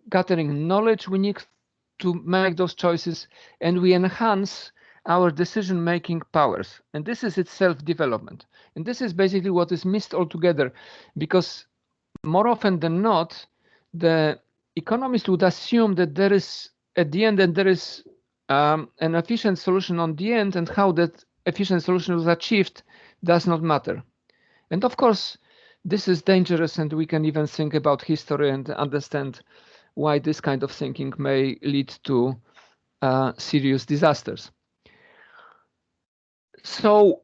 Speaker 2: gathering knowledge we need to make those choices, and we enhance our decision-making powers. And this is itself development. And this is basically what is missed altogether, because more often than not, the economist would assume that there is, at the end, and there is an efficient solution on the end, and how that efficient solution was achieved does not matter. And of course, this is dangerous, and we can even think about history and understand why this kind of thinking may lead to serious disasters. So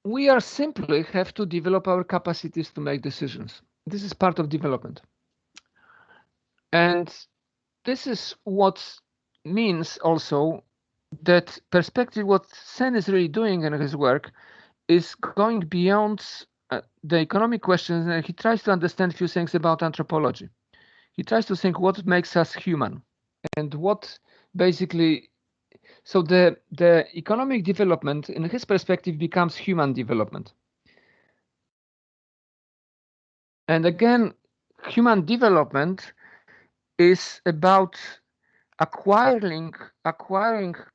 Speaker 2: we are simply have to develop our capacities to make decisions. This is part of development. And this is what means also that perspective, what Sen is really doing in his work is going beyond the economic questions, and he tries to understand a few things about anthropology. He tries to think what makes us human, and what basically, so the economic development in his perspective becomes human development. And again, human development is about acquiring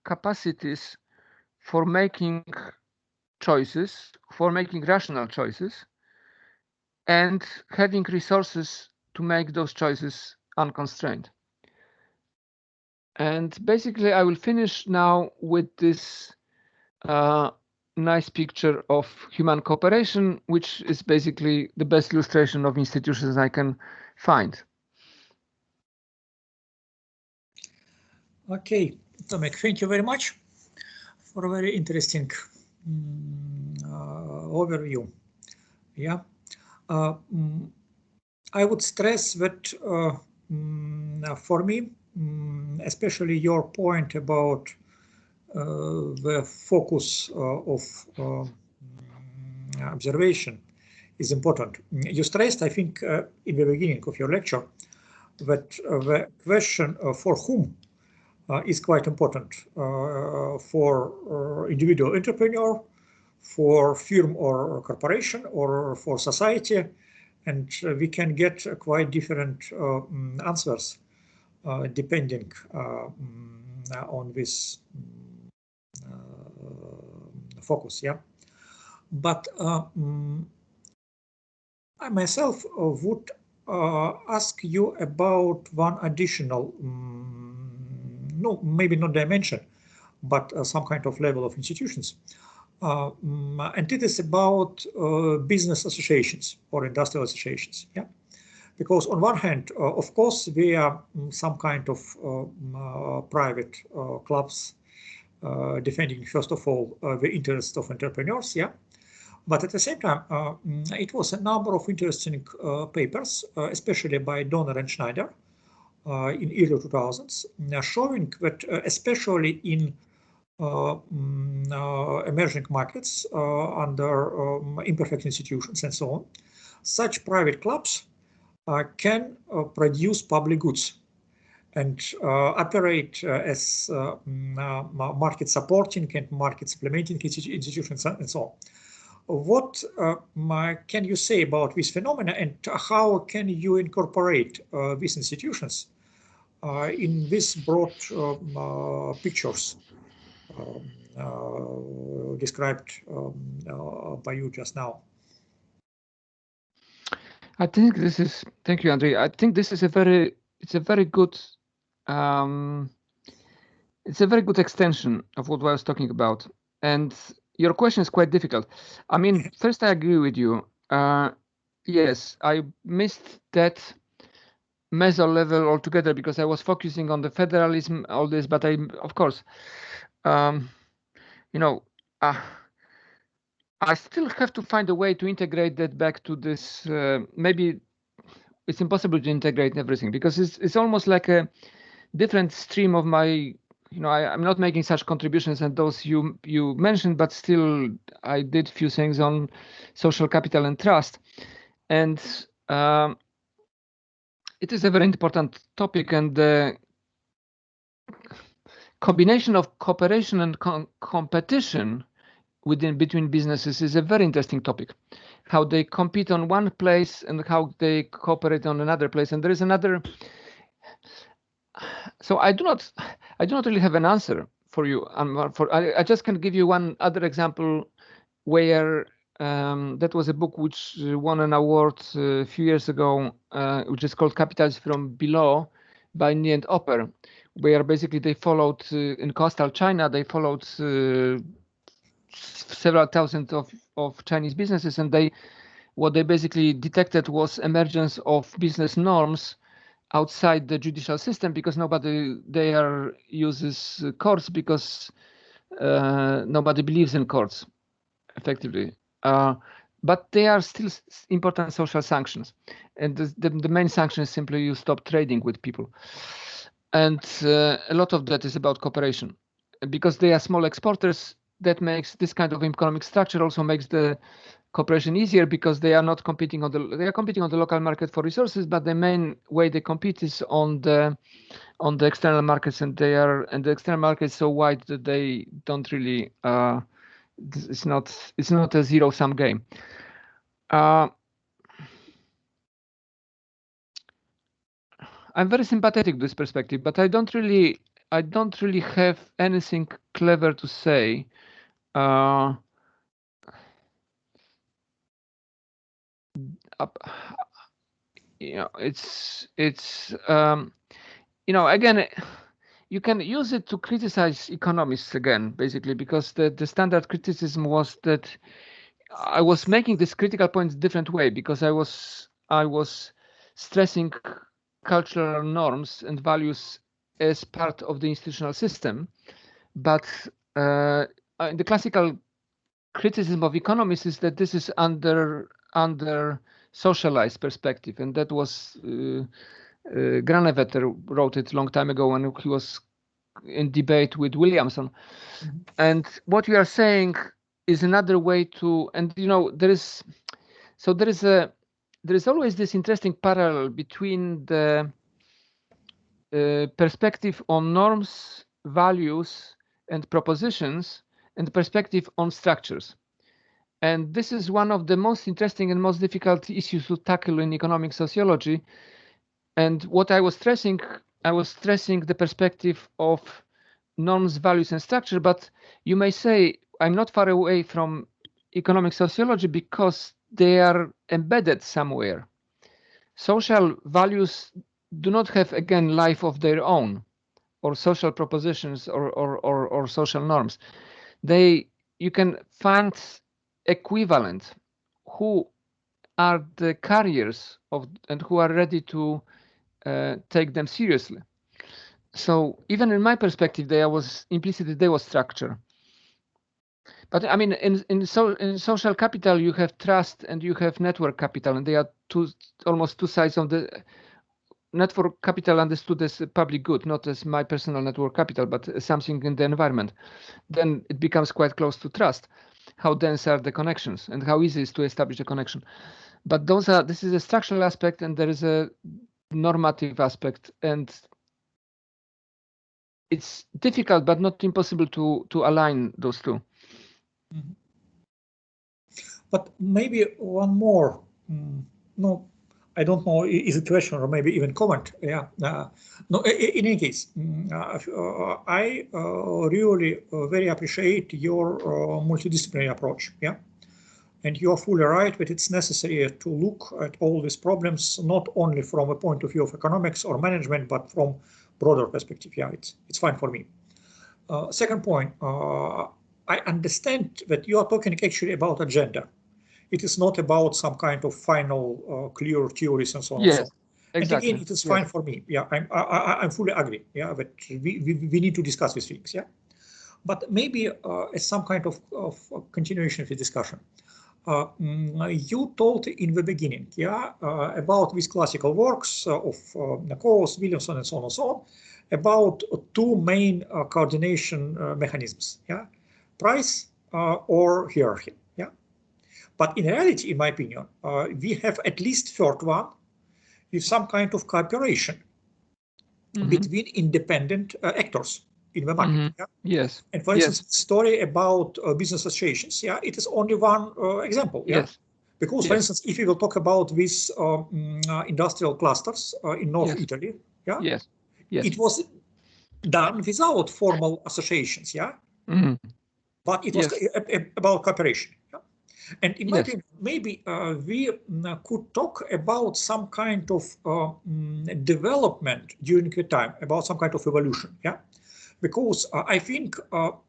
Speaker 2: capacities for making choices, for making rational choices, and having resources to make those choices unconstrained. And basically, I will finish now with this nice picture of human cooperation, which is basically the best illustration of institutions I can find.
Speaker 1: Okay, Tomek, thank you very much for a very interesting overview. Yeah, I would stress that for me, especially your point about the focus of observation is important. You stressed, I think, in the beginning of your lecture, that the question for whom is quite important for individual entrepreneur, for firm or corporation, or for society, and we can get quite different answers depending on this focus. Yeah, but I myself would ask you about one additional, no, maybe not dimension, but some kind of level of institutions. And it is about business associations or industrial associations. Yeah, because on one hand, of course, we are some kind of private clubs defending, first of all, the interests of entrepreneurs. Yeah, but at the same time, it was a number of interesting papers, especially by Donner and Schneider in early 2000s, showing that especially in emerging markets under imperfect institutions and so on, such private clubs can produce public goods and operate as market supporting and market supplementing institutions and so on. What can you say about this phenomena, and how can you incorporate these institutions in these broad pictures described by you just now?
Speaker 2: I think this is, thank you, Andrei. I think this is a very good extension of what I was talking about. And your question is quite difficult. I mean, first, I agree with you. Yes, I missed that meso level altogether because I was focusing on the federalism, all this, but of course, you know, I still have to find a way to integrate that back to this. Maybe it's impossible to integrate everything because it's almost like a different stream of my. I'm not making such contributions as those you mentioned, but still I did few things on social capital and trust, and it is a very important topic, and the combination of cooperation and competition between businesses is a very interesting topic. How they compete on one place and how they cooperate on another place, and there is another. So I do not really have an answer for you. I just can give you one other example where that was a book which won an award a few years ago, which is called Capitalism from Below by NIU and Opper, where basically they followed in coastal China, they followed several thousand of Chinese businesses, and what they basically detected was emergence of business norms outside the judicial system because nobody there uses courts because nobody believes in courts effectively. But they are still important social sanctions, and the main sanction is simply you stop trading with people, and a lot of that is about cooperation because they are small exporters. That makes this kind of economic structure also makes the cooperation easier because they are not competing on the local market for resources, but the main way they compete is on the external markets, and the external market is so wide that they don't really it's not a zero-sum game. I'm very sympathetic to this perspective, but I don't really have anything clever to say. Again, you can use it to criticize economists again, basically, because the standard criticism was that I was making this critical point different way because I was stressing cultural norms and values as part of the institutional system, but the classical criticism of economists is that this is under socialized perspective, and that was Granovetter wrote it a long time ago when he was in debate with Williamson. Mm-hmm. And what you are saying is another way to, and there is always this interesting parallel between the perspective on norms, values, and propositions, and the perspective on structures. And this is one of the most interesting and most difficult issues to tackle in economic sociology. And what I was stressing the perspective of norms, values, and structure. But you may say I'm not far away from economic sociology because they are embedded somewhere. Social values do not have, again, life of their own, or social propositions or social norms. You can find equivalent who are the carriers of and who are ready to take them seriously. So even in my perspective, there was structure. But I mean, in social capital, you have trust and you have network capital, and they are almost two sides of the network capital understood as a public good, not as my personal network capital, but something in the environment. Then it becomes quite close to trust. How dense are the connections and how easy it is to establish a connection. But this is a structural aspect, and there is a normative aspect, and it's difficult but not impossible to align those two.
Speaker 1: But maybe one more, no, I don't know, is it a question or maybe even comment? Yeah. No, in any case, I really very appreciate your multidisciplinary approach. Yeah. And you are fully right that it's necessary to look at all these problems, not only from a point of view of economics or management, but from broader perspective. Yeah, it's fine for me. Second point, I understand that you are talking actually about agenda. It is not about some kind of final clear theories and so on.
Speaker 2: Yes,
Speaker 1: and so on.
Speaker 2: Exactly.
Speaker 1: And again, it is fine for me. Yeah, I'm fully agree. Yeah, that we need to discuss these things. Yeah, but maybe as some kind of continuation of the discussion. You told in the beginning, yeah, about these classical works of Coase, Williamson, and so on and so on, about two main coordination mechanisms, yeah, price or hierarchy, yeah. But in reality, in my opinion, we have at least third one with some kind of cooperation between independent actors in the market. Yeah?
Speaker 2: Yes.
Speaker 1: And for instance, story about business associations, yeah, it is only one example. Yeah?
Speaker 2: Yes.
Speaker 1: Because, for instance, if we will talk about these industrial clusters in North Italy, yeah,
Speaker 2: yes.
Speaker 1: It was done without formal associations, yeah, but it was about cooperation. Yeah? And in my opinion, maybe we could talk about some kind of development during the time, about some kind of evolution, yeah, because I think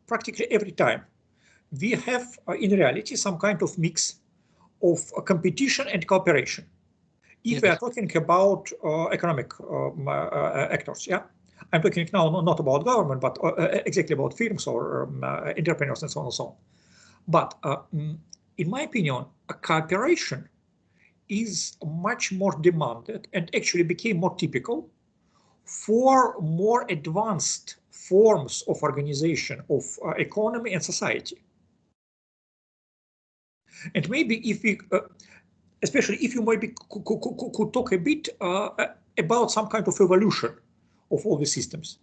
Speaker 1: practically every time we have in reality some kind of mix of competition and cooperation. If we are talking about economic actors, yeah, I'm talking now not about government, but exactly about firms or entrepreneurs and so on and so on. But in my opinion, a cooperation is much more demanded and actually became more typical for more advanced forms of organization of economy and society. And maybe if we, especially if you maybe could talk a bit about some kind of evolution of all the systems,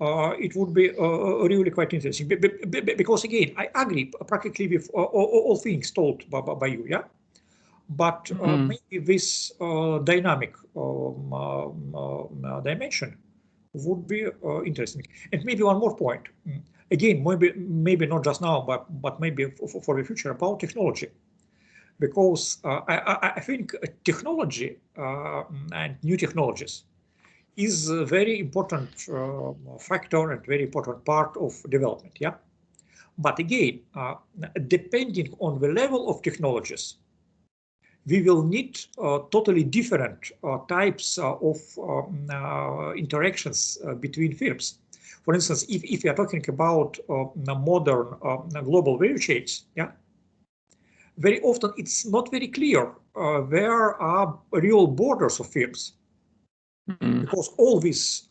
Speaker 1: it would be really quite interesting. Because again, I agree practically with all things told by you, yeah. But maybe this dynamic dimension would be interesting. And maybe one more point. Again, maybe not just now, but maybe for the future about technology. Because I think technology and new technologies is a very important factor and very important part of development, yeah. But again, depending on the level of technologies, we will need totally different types of interactions between firms. For instance, if we are talking about modern global value chains, yeah, very often it's not very clear where are real borders of firms. Because all these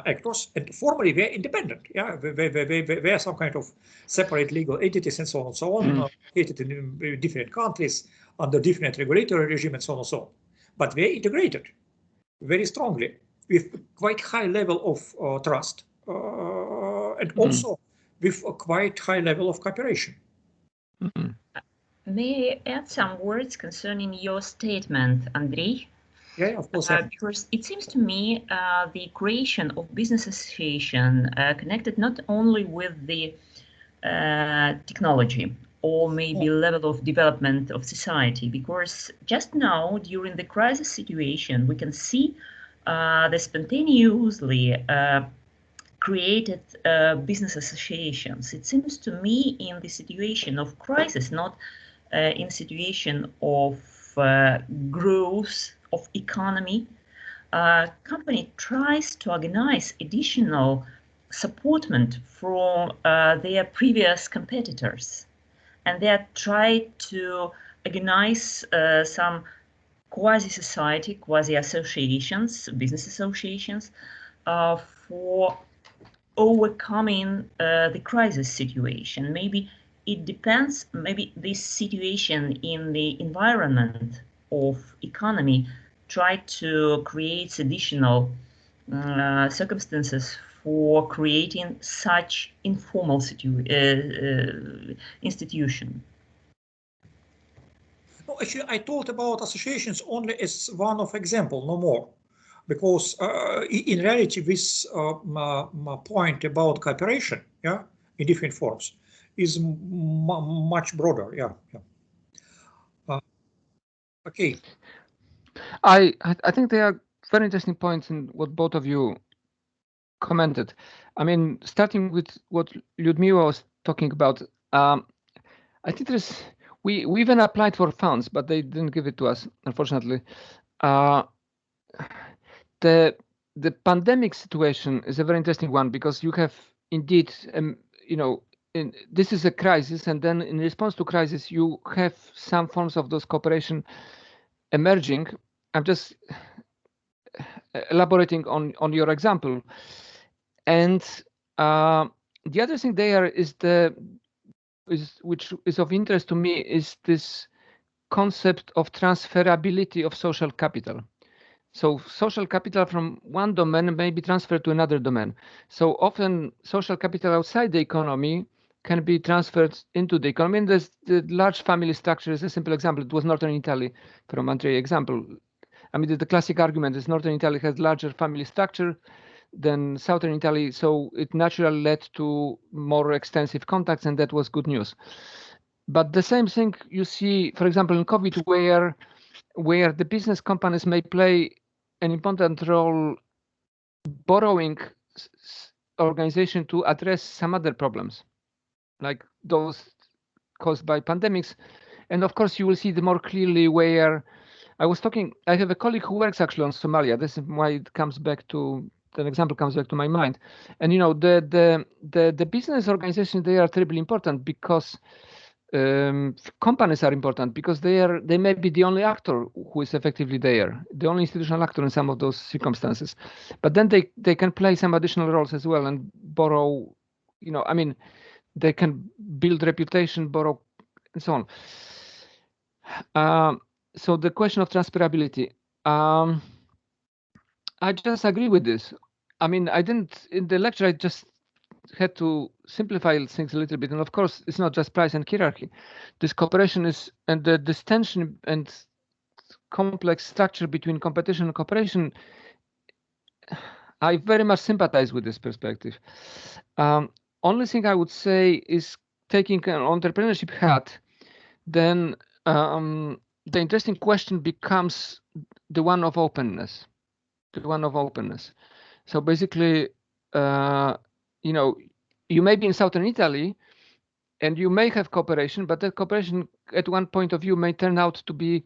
Speaker 1: actors, and formally they're independent, yeah, they are some kind of separate legal entities and so on and so on, located in different countries under different regulatory regime and so on and so on. But they're integrated very strongly with quite high level of trust and also with a quite high level of cooperation.
Speaker 3: May I add some words concerning your statement, Andrei?
Speaker 1: Yeah, of course.
Speaker 3: Because it seems to me the creation of business association connected not only with the technology or maybe level of development of society, because just now during the crisis situation we can see the spontaneously created business associations. It seems to me in the situation of crisis, not in situation of growth of economy, company tries to organize additional supportment from their previous competitors, and they try to organize some quasi-society, quasi-associations, business associations for overcoming the crisis situation. Maybe it depends, maybe this situation in the environment of economy try to create additional circumstances for creating such informal institution.
Speaker 1: No, actually, I talked about associations only as one of example, no more, because in reality, this point about cooperation, yeah, in different forms, is much broader. Yeah. Okay.
Speaker 2: I think there are very interesting points in what both of you commented. I mean, starting with what Lyudmila was talking about, I think we even applied for funds, but they didn't give it to us, unfortunately. The pandemic situation is a very interesting one because you have indeed, this is a crisis, and then in response to crisis, you have some forms of those cooperation emerging. I'm just elaborating on your example, and the other thing there is which is of interest to me is this concept of transferability of social capital. So social capital from one domain may be transferred to another domain. So often social capital outside the economy can be transferred into the economy. And the large family structure is a simple example. It was Northern Italy from Andrei example. I mean, the classic argument is Northern Italy has larger family structure than Southern Italy, so it naturally led to more extensive contacts, and that was good news. But the same thing you see, for example, in COVID, where the business companies may play an important role borrowing organization to address some other problems, like those caused by pandemics. And of course, you will see the more clearly where I have a colleague who works actually on Somalia. This is why it comes back to, an example comes back to my mind. And the business organizations, they are terribly important because companies are important because they may be the only actor who is effectively there, the only institutional actor in some of those circumstances. But then they can play some additional roles as well and borrow, I mean, they can build reputation, borrow, and so on. So the question of transferability, I just agree with this. I mean, I didn't, in the lecture, I just had to simplify things a little bit. And of course, it's not just price and hierarchy. This cooperation is, and this tension and complex structure between competition and cooperation, I very much sympathize with this perspective. Only thing I would say is taking an entrepreneurship hat, then the interesting question becomes the one of openness. So basically, you may be in Southern Italy and you may have cooperation, but that cooperation at one point of view may turn out to be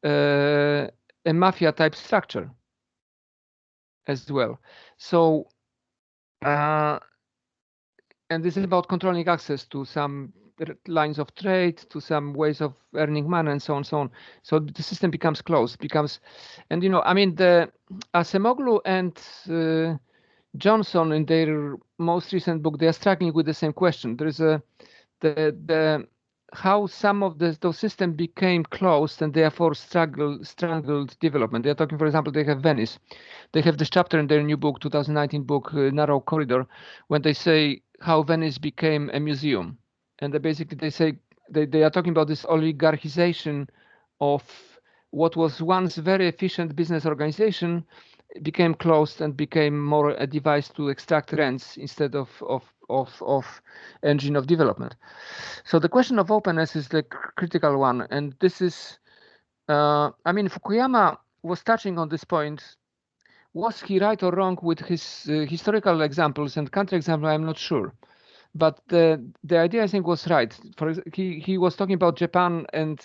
Speaker 2: a mafia type structure as well. So, and this is about controlling access to some lines of trade, to some ways of earning money, and so on, so on. So the system becomes closed, and I mean, Acemoglu and Johnson in their most recent book, they are struggling with the same question. There is how some of those systems became closed and therefore strangled development. They are talking, for example, they have Venice. They have this chapter in their new book, 2019 book, Narrow Corridor, when they say how Venice became a museum. And they say they are talking about this oligarchization of what was once very efficient business organization, became closed and became more a device to extract rents instead of engine of development. So the question of openness is the critical one, and this is, I mean, Fukuyama was touching on this point. Was he right or wrong with his historical examples and country example? I'm not sure, but the idea I think was right. He was talking about Japan and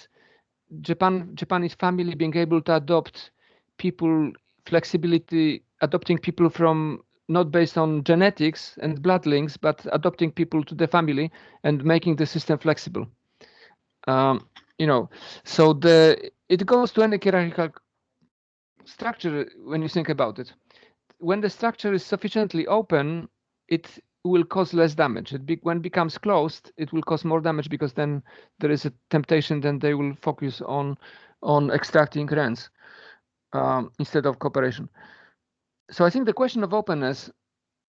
Speaker 2: Japanese family being able to adopt people, flexibility, adopting people from not based on genetics and blood links, but adopting people to the family and making the system flexible. So it goes to any hierarchical structure when you think about it. When the structure is sufficiently open, it will cause less damage. When it becomes closed, it will cause more damage because then there is a temptation, then they will focus on extracting rents instead of cooperation. So I think the question of openness,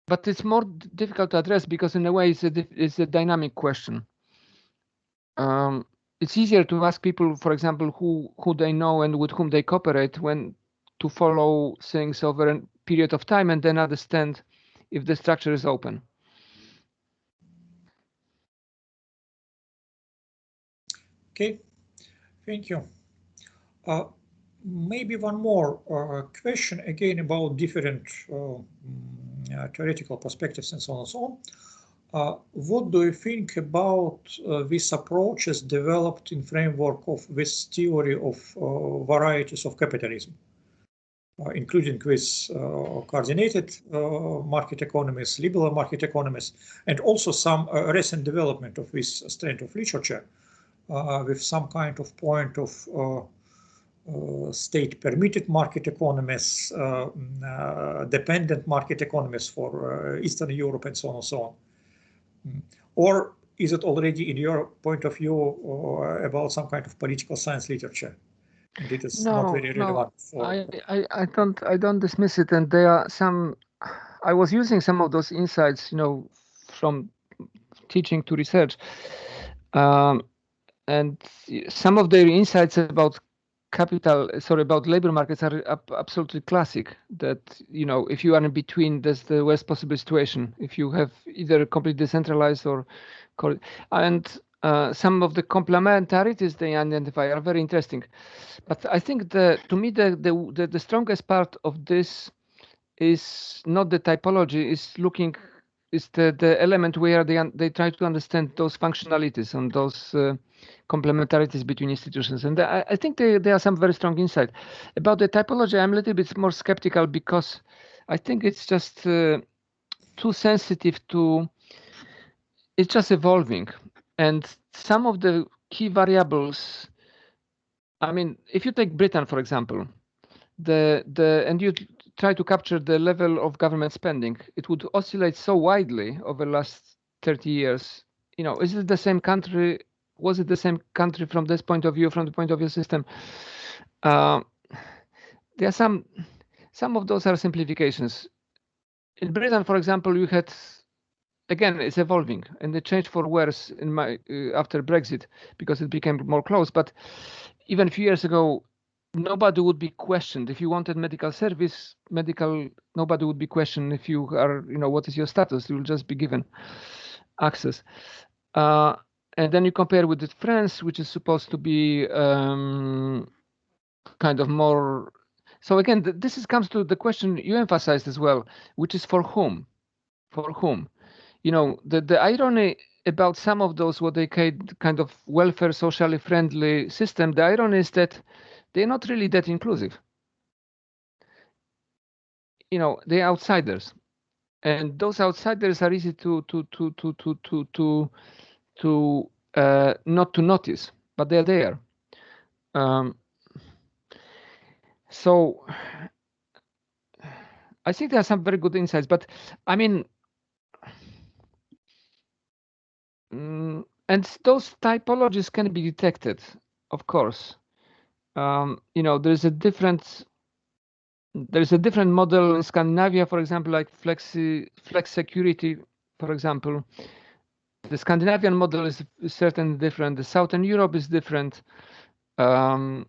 Speaker 2: but it's more difficult to address because in a way it's a dynamic question. it's easier to ask people, for example, who they know and with whom they cooperate, when to follow things over a period of time and then understand if the structure is open.
Speaker 1: Okay, thank you. Maybe one more question again about different theoretical perspectives and so on and so on. What do you think about these approaches developed in framework of this theory of varieties of capitalism, including with coordinated market economies, liberal market economies, and also some recent development of this strand of literature with some kind of point of state-permitted market economies, dependent market economies for Eastern Europe and so on and so on. Or is it already, in your point of view, about some kind of political science literature? And it is not very relevant.
Speaker 2: I don't dismiss it. And there are some. I was using some of those insights, from teaching to research, and some of their insights about about labor markets are absolutely classic. That if you are in between, that's the worst possible situation. If you have either completely decentralized or, and some of the complementarities they identify are very interesting. But I think to me the strongest part of this is not the typology. Is the element where they try to understand those functionalities and those complementarities between institutions. And I think there are some very strong insight. About the typology, I'm a little bit more skeptical because I think it's just too sensitive to, it's just evolving. And some of the key variables, I mean, if you take Britain, for example, and you try to capture the level of government spending, it would oscillate so widely over the last 30 years. Is it the same country? Was it the same country from this point of view, from the point of view system? There are some of those are simplifications. In Britain, for example, you had, again, it's evolving, and it changed for worse after Brexit because it became more close. But even a few years ago, nobody would be questioned if you wanted medical service. Nobody would be questioned if you are, what is your status? You will just be given access. And then you compare with France, which is supposed to be kind of more. So again, this comes to the question you emphasized as well, which is for whom? For whom? The irony about some of those what they kind of welfare, socially friendly system. The irony is that they're not really that inclusive. They're outsiders, and those outsiders are easy to not to notice, but they're there. So I think there are some very good insights, but I mean, and those typologies can be detected, of course. There's a different model in Scandinavia, for example, like flex security, for example. The Scandinavian model is certainly different. The Southern Europe is different. The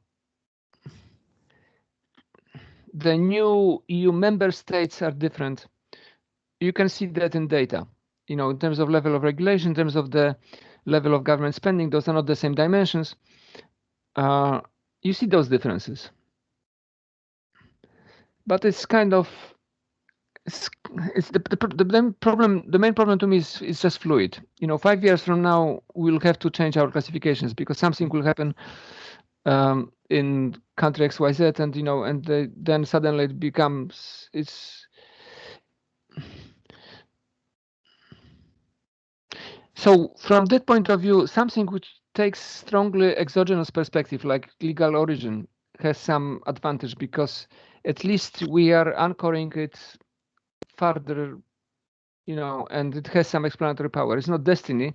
Speaker 2: new EU member states are different. You can see that in data. In terms of level of regulation, in terms of the level of government spending, those are not the same dimensions. You see those differences. But it's kind of the main problem to me is just fluid. 5 years from now we'll have to change our classifications because something will happen in country XYZ, and then suddenly it becomes So from that point of view, something which takes strongly exogenous perspective, like legal origin, has some advantage because at least we are anchoring it further, and it has some explanatory power. It's not destiny,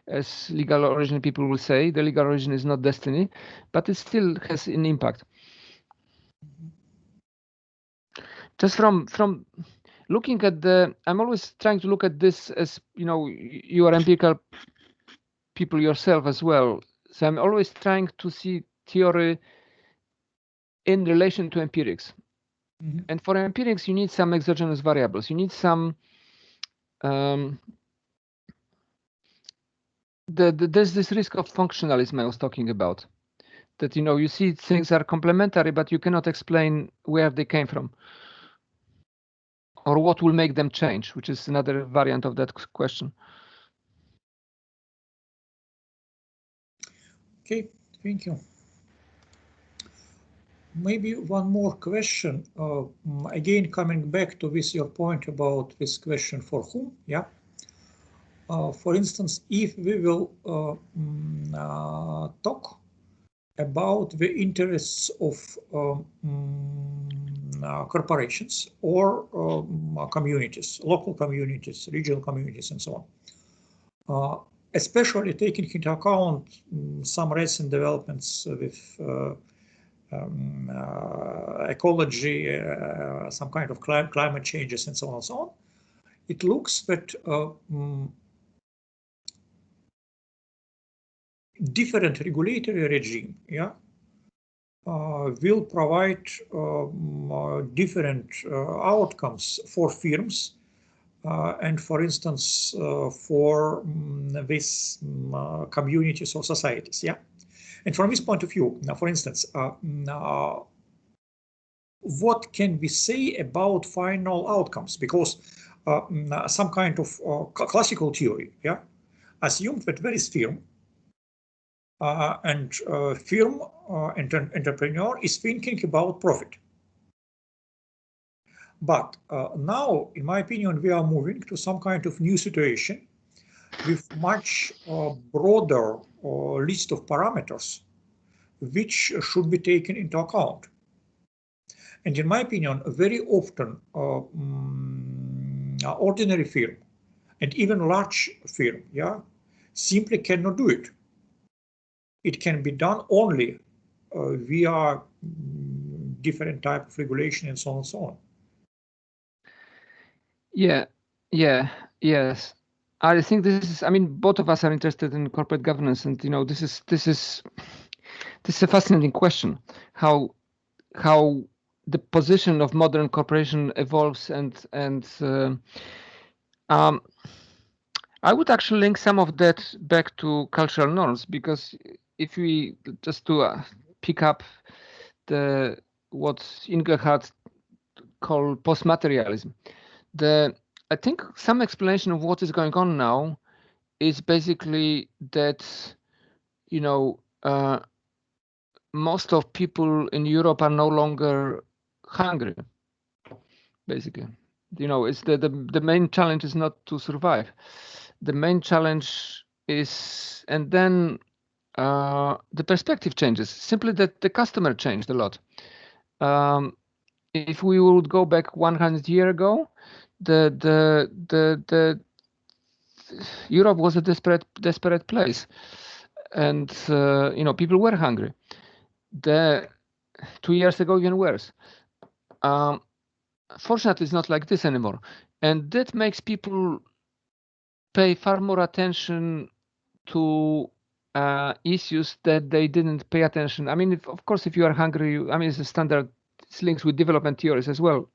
Speaker 2: as legal origin people will say. The legal origin is not destiny, but it still has an impact. Just from looking at I'm always trying to look at this as, you are empirical people yourself as well. So I'm always trying to see theory in relation to empirics. And for empirics, you need some exogenous variables. You need some, there's this risk of functionalism I was talking about, that, you see things are complementary, but you cannot explain where they came from or what will make them change, which is another variant of that question.
Speaker 1: Okay, thank you. Maybe one more question. Again, coming back to your point about this question for whom, yeah. For instance, if we will talk about the interests of corporations or communities, local communities, regional communities, and so on, especially taking into account some recent developments with ecology, some kind of climate changes, and so on and so on, it looks that different regulatory regime, yeah, will provide different outcomes for firms and, for instance, for these communities or societies, yeah. And from this point of view, now, for instance, what can we say about final outcomes? Because some kind of classical theory, yeah, assumed that there is firm, and firm entrepreneur is thinking about profit. But now, in my opinion, we are moving to some kind of new situation with much broader list of parameters which should be taken into account. And in my opinion, very often ordinary firm and even large firm, yeah, simply cannot do it. It can be done only via different type of regulation and so on and so on.
Speaker 2: Yes. I think this is, I mean, both of us are interested in corporate governance, and this is a fascinating question, how the position of modern corporation evolves, and I would actually link some of that back to cultural norms, because if we just to pick up what Ingelhardt called postmaterialism, I think some explanation of what is going on now is basically that most of people in Europe are no longer hungry. Basically, it's the main challenge is not to survive. The main challenge is, and then the perspective changes. Simply that the customer changed a lot. If we would go back 100 years ago, the Europe was a desperate place, and people were hungry. 2 years ago, even worse. Fortunately, it's not like this anymore, and that makes people pay far more attention to issues that they didn't pay attention. I mean, of course, if you are hungry, it's a standard. It's links with development theories as well.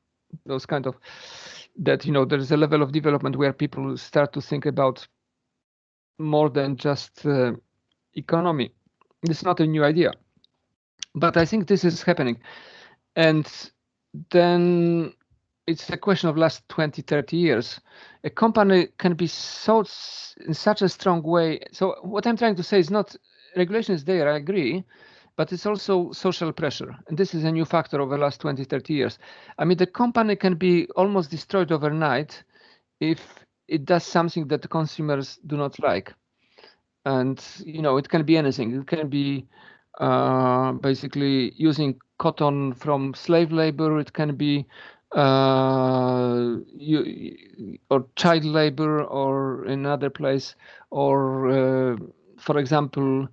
Speaker 2: Those kind of that there's a level of development where people start to think about more than just economy. It's not a new idea, but I think this is happening, and then it's a question of last 20-30 years. A company can be so in such a strong way. So what I'm trying to say is not regulation is there, I agree, but it's also social pressure. And this is a new factor over the last 20-30 years. I mean, the company can be almost destroyed overnight if it does something that the consumers do not like. And, it can be anything. It can be basically using cotton from slave labor. It can be or child labor, or in another place, or for example,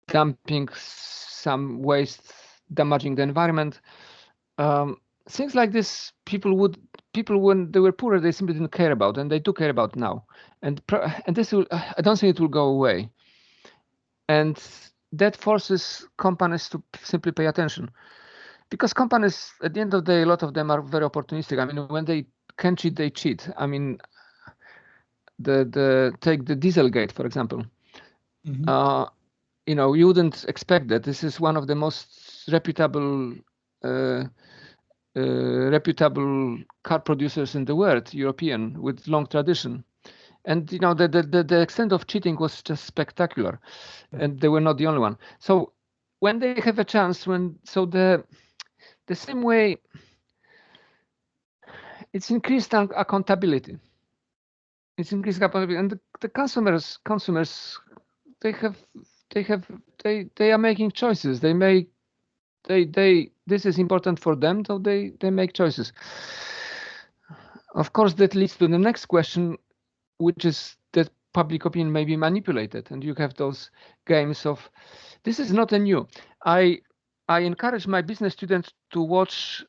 Speaker 2: dumping some waste, damaging the environment. Things like this, people would people, when they were poorer, they simply didn't care about, and they do care about now. And this will, I don't think it will go away. And that forces companies to simply pay attention, because companies, at the end of the day, a lot of them are very opportunistic. I mean, when they can cheat, they cheat. I mean, take the Dieselgate, for example.
Speaker 1: Mm-hmm.
Speaker 2: You know, you wouldn't expect that. This is one of the most reputable car producers in the world, European, with long tradition. And you know, the extent of cheating was just spectacular, and they were not the only one. So when they have a chance, the same way, it's increased accountability. It's increased accountability, and the consumers, they are making choices. This is important for them, so they make choices. Of course, that leads to the next question, which is that public opinion may be manipulated, and you have those games of. This is not a new. I encourage my business students to watch.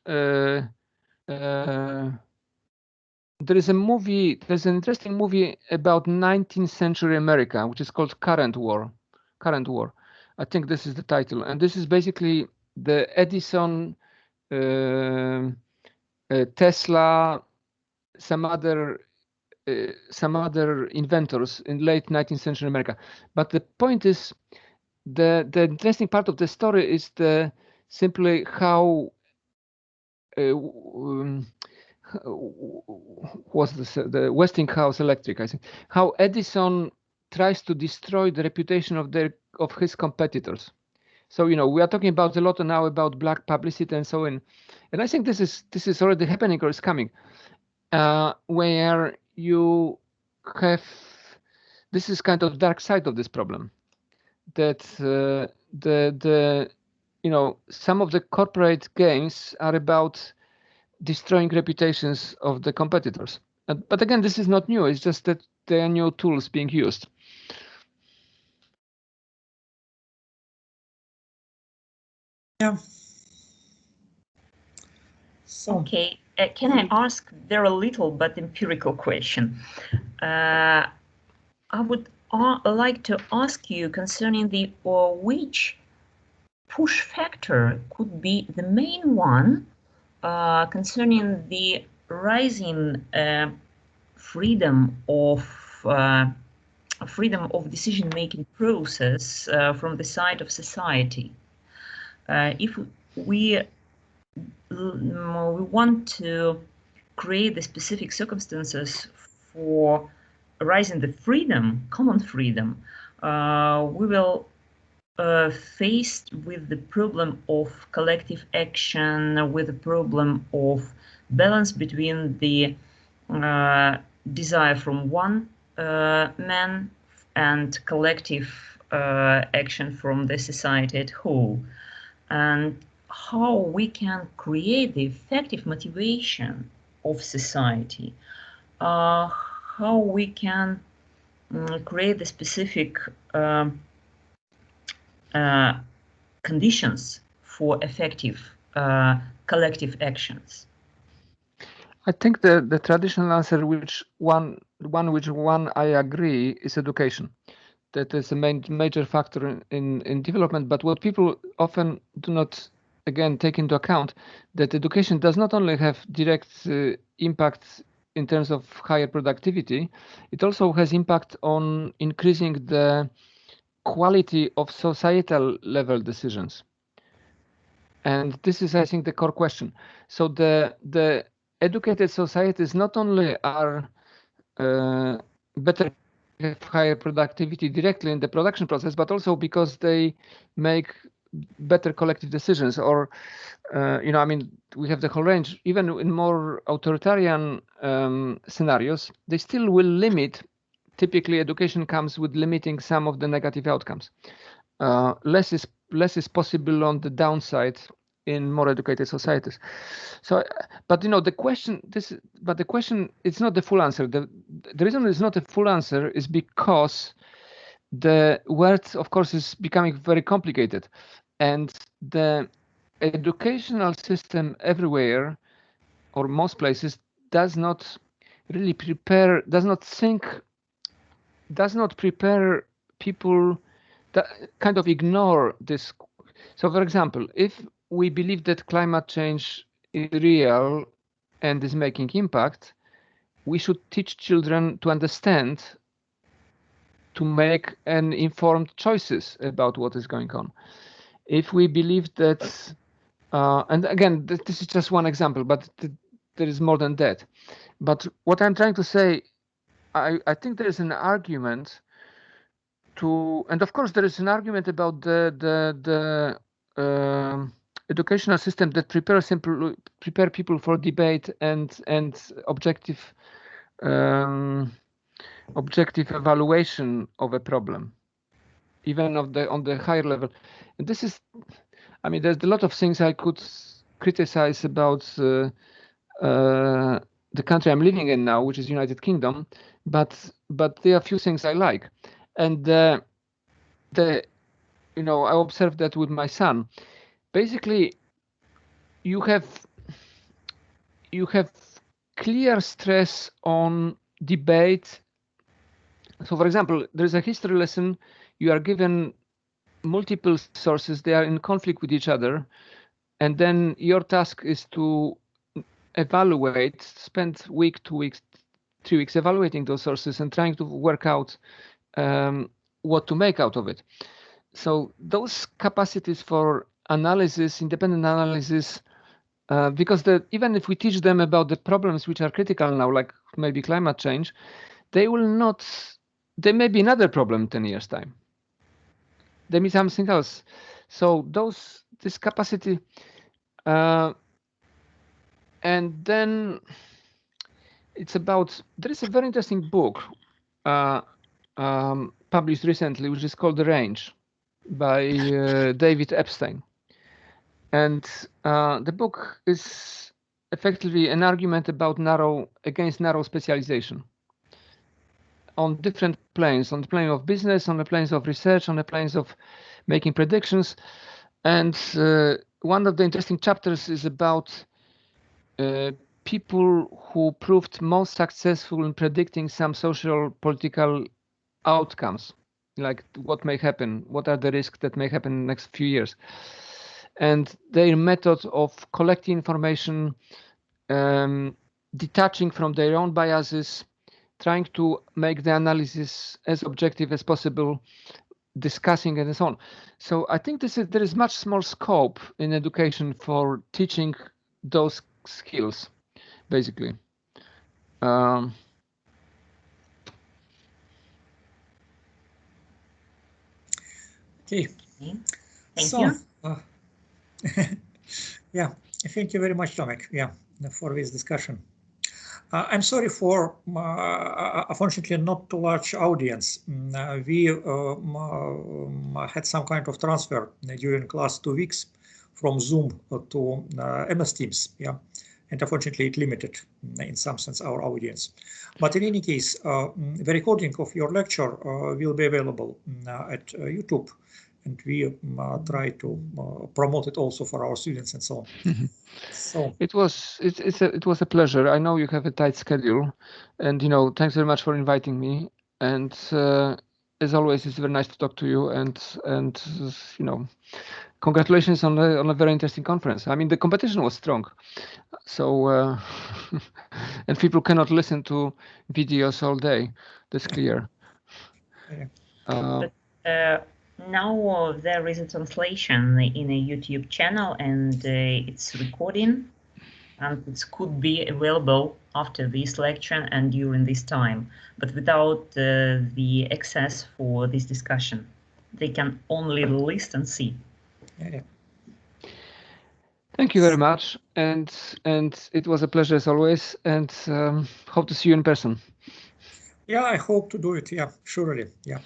Speaker 2: There's an interesting movie about 19th century America, which is called Current War. I think this is the title, and this is basically the Edison, Tesla, some other inventors in late 19th century America. But the point is, the interesting part of the story is simply how was the Westinghouse Electric, I think, how Edison tries to destroy the reputation of his competitors. So, you know, we are talking about a lot now about black publicity and so on, and I think this is already happening or is coming, where you have, this is kind of dark side of this problem, that you know, some of the corporate gains are about destroying reputations of the competitors. But again, this is not new. It's just that there are new tools being used.
Speaker 1: Yeah. So,
Speaker 3: okay, can I ask there a little but empirical question? I would like to ask you concerning the which push factor could be the main one concerning the rising freedom of decision-making process from the side of society. If we want to create the specific circumstances for rising the freedom, common freedom, we will faced with the problem of collective action, with the problem of balance between the desire from one man and collective action from the society at whole, and how we can create the effective motivation of society, how we can create the specific conditions for effective collective actions.
Speaker 2: I think the traditional answer, which I agree, is education. That is a major factor in development. But what people often do not, again, take into account, that education does not only have direct impact in terms of higher productivity, it also has impact on increasing the quality of societal level decisions. And this is, I think, the core question. So the educated societies not only are better, have higher productivity directly in the production process, but also because they make better collective decisions. Or, you know, I mean, we have the whole range. Even in more authoritarian scenarios, they still will limit. Typically, education comes with limiting some of the negative outcomes. Less is possible on the downside in more educated societies. So, but you know, the question, it's not the full answer. The reason it's not a full answer is because the world, of course, is becoming very complicated, and the educational system everywhere, or most places, does not really prepare, does not prepare people that kind of ignore this. So, for example, if we believe that climate change is real and is making impact, we should teach children to understand, to make an informed choices about what is going on. If we believe that, and again, this is just one example, but there is more than that. But what I'm trying to say, I think there is an argument to, and of course there is an argument about the educational system that prepare people for debate and objective evaluation of a problem, even on the higher level. And this is, I mean, there's a lot of things I could criticize about the country I'm living in now, which is United Kingdom, but there are a few things I like. And you know, I observed that with my son. Basically, you have clear stress on debate. So, for example, there is a history lesson. You are given multiple sources. They are in conflict with each other. And then your task is to evaluate, spend week, 2 weeks, 3 weeks evaluating those sources and trying to work out what to make out of it. So those capacities for analysis, independent analysis, because even if we teach them about the problems which are critical now, like maybe climate change, they will not, there may be another problem in 10 years' time. There may be something else. So this capacity, and then it's about, there is a very interesting book published recently, which is called The Range by David Epstein. And the book is effectively an argument about against narrow specialization on different planes, on the plane of business, on the planes of research, on the planes of making predictions. And one of the interesting chapters is about people who proved most successful in predicting some social political outcomes, like what may happen, what are the risks that may happen in the next few years. And their method of collecting information, detaching from their own biases, trying to make the analysis as objective as possible, discussing and so on. So I think there is much more scope in education for teaching those skills, basically.
Speaker 1: Okay.
Speaker 3: Thank you.
Speaker 1: Yeah, thank you very much, Tomek, for this discussion. I'm sorry for, unfortunately, not too large audience. We had some kind of transfer during last 2 weeks from Zoom to MS Teams, and unfortunately it limited in some sense our audience. But in any case, the recording of your lecture will be available at YouTube, and we try to promote it also for our students and so on. So
Speaker 2: it was a pleasure. I know you have a tight schedule, and thanks very much for inviting me. And as always, it's very nice to talk to you. And congratulations on a very interesting conference. I mean, the competition was strong, so and people cannot listen to videos all day. That's clear.
Speaker 3: Now there is a translation in a YouTube channel, and it's recording, and it could be available after this lecture and during this time, but without the access for this discussion. They can only listen and see.
Speaker 2: Thank you very much, and it was a pleasure as always, and hope to see you in person.
Speaker 1: Yeah, I hope to do it. Yeah, surely. Yeah.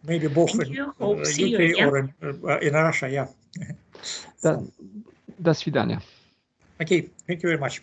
Speaker 1: Maybe both in UK or in Russia,
Speaker 2: До свидания.
Speaker 1: Okay, thank you very much.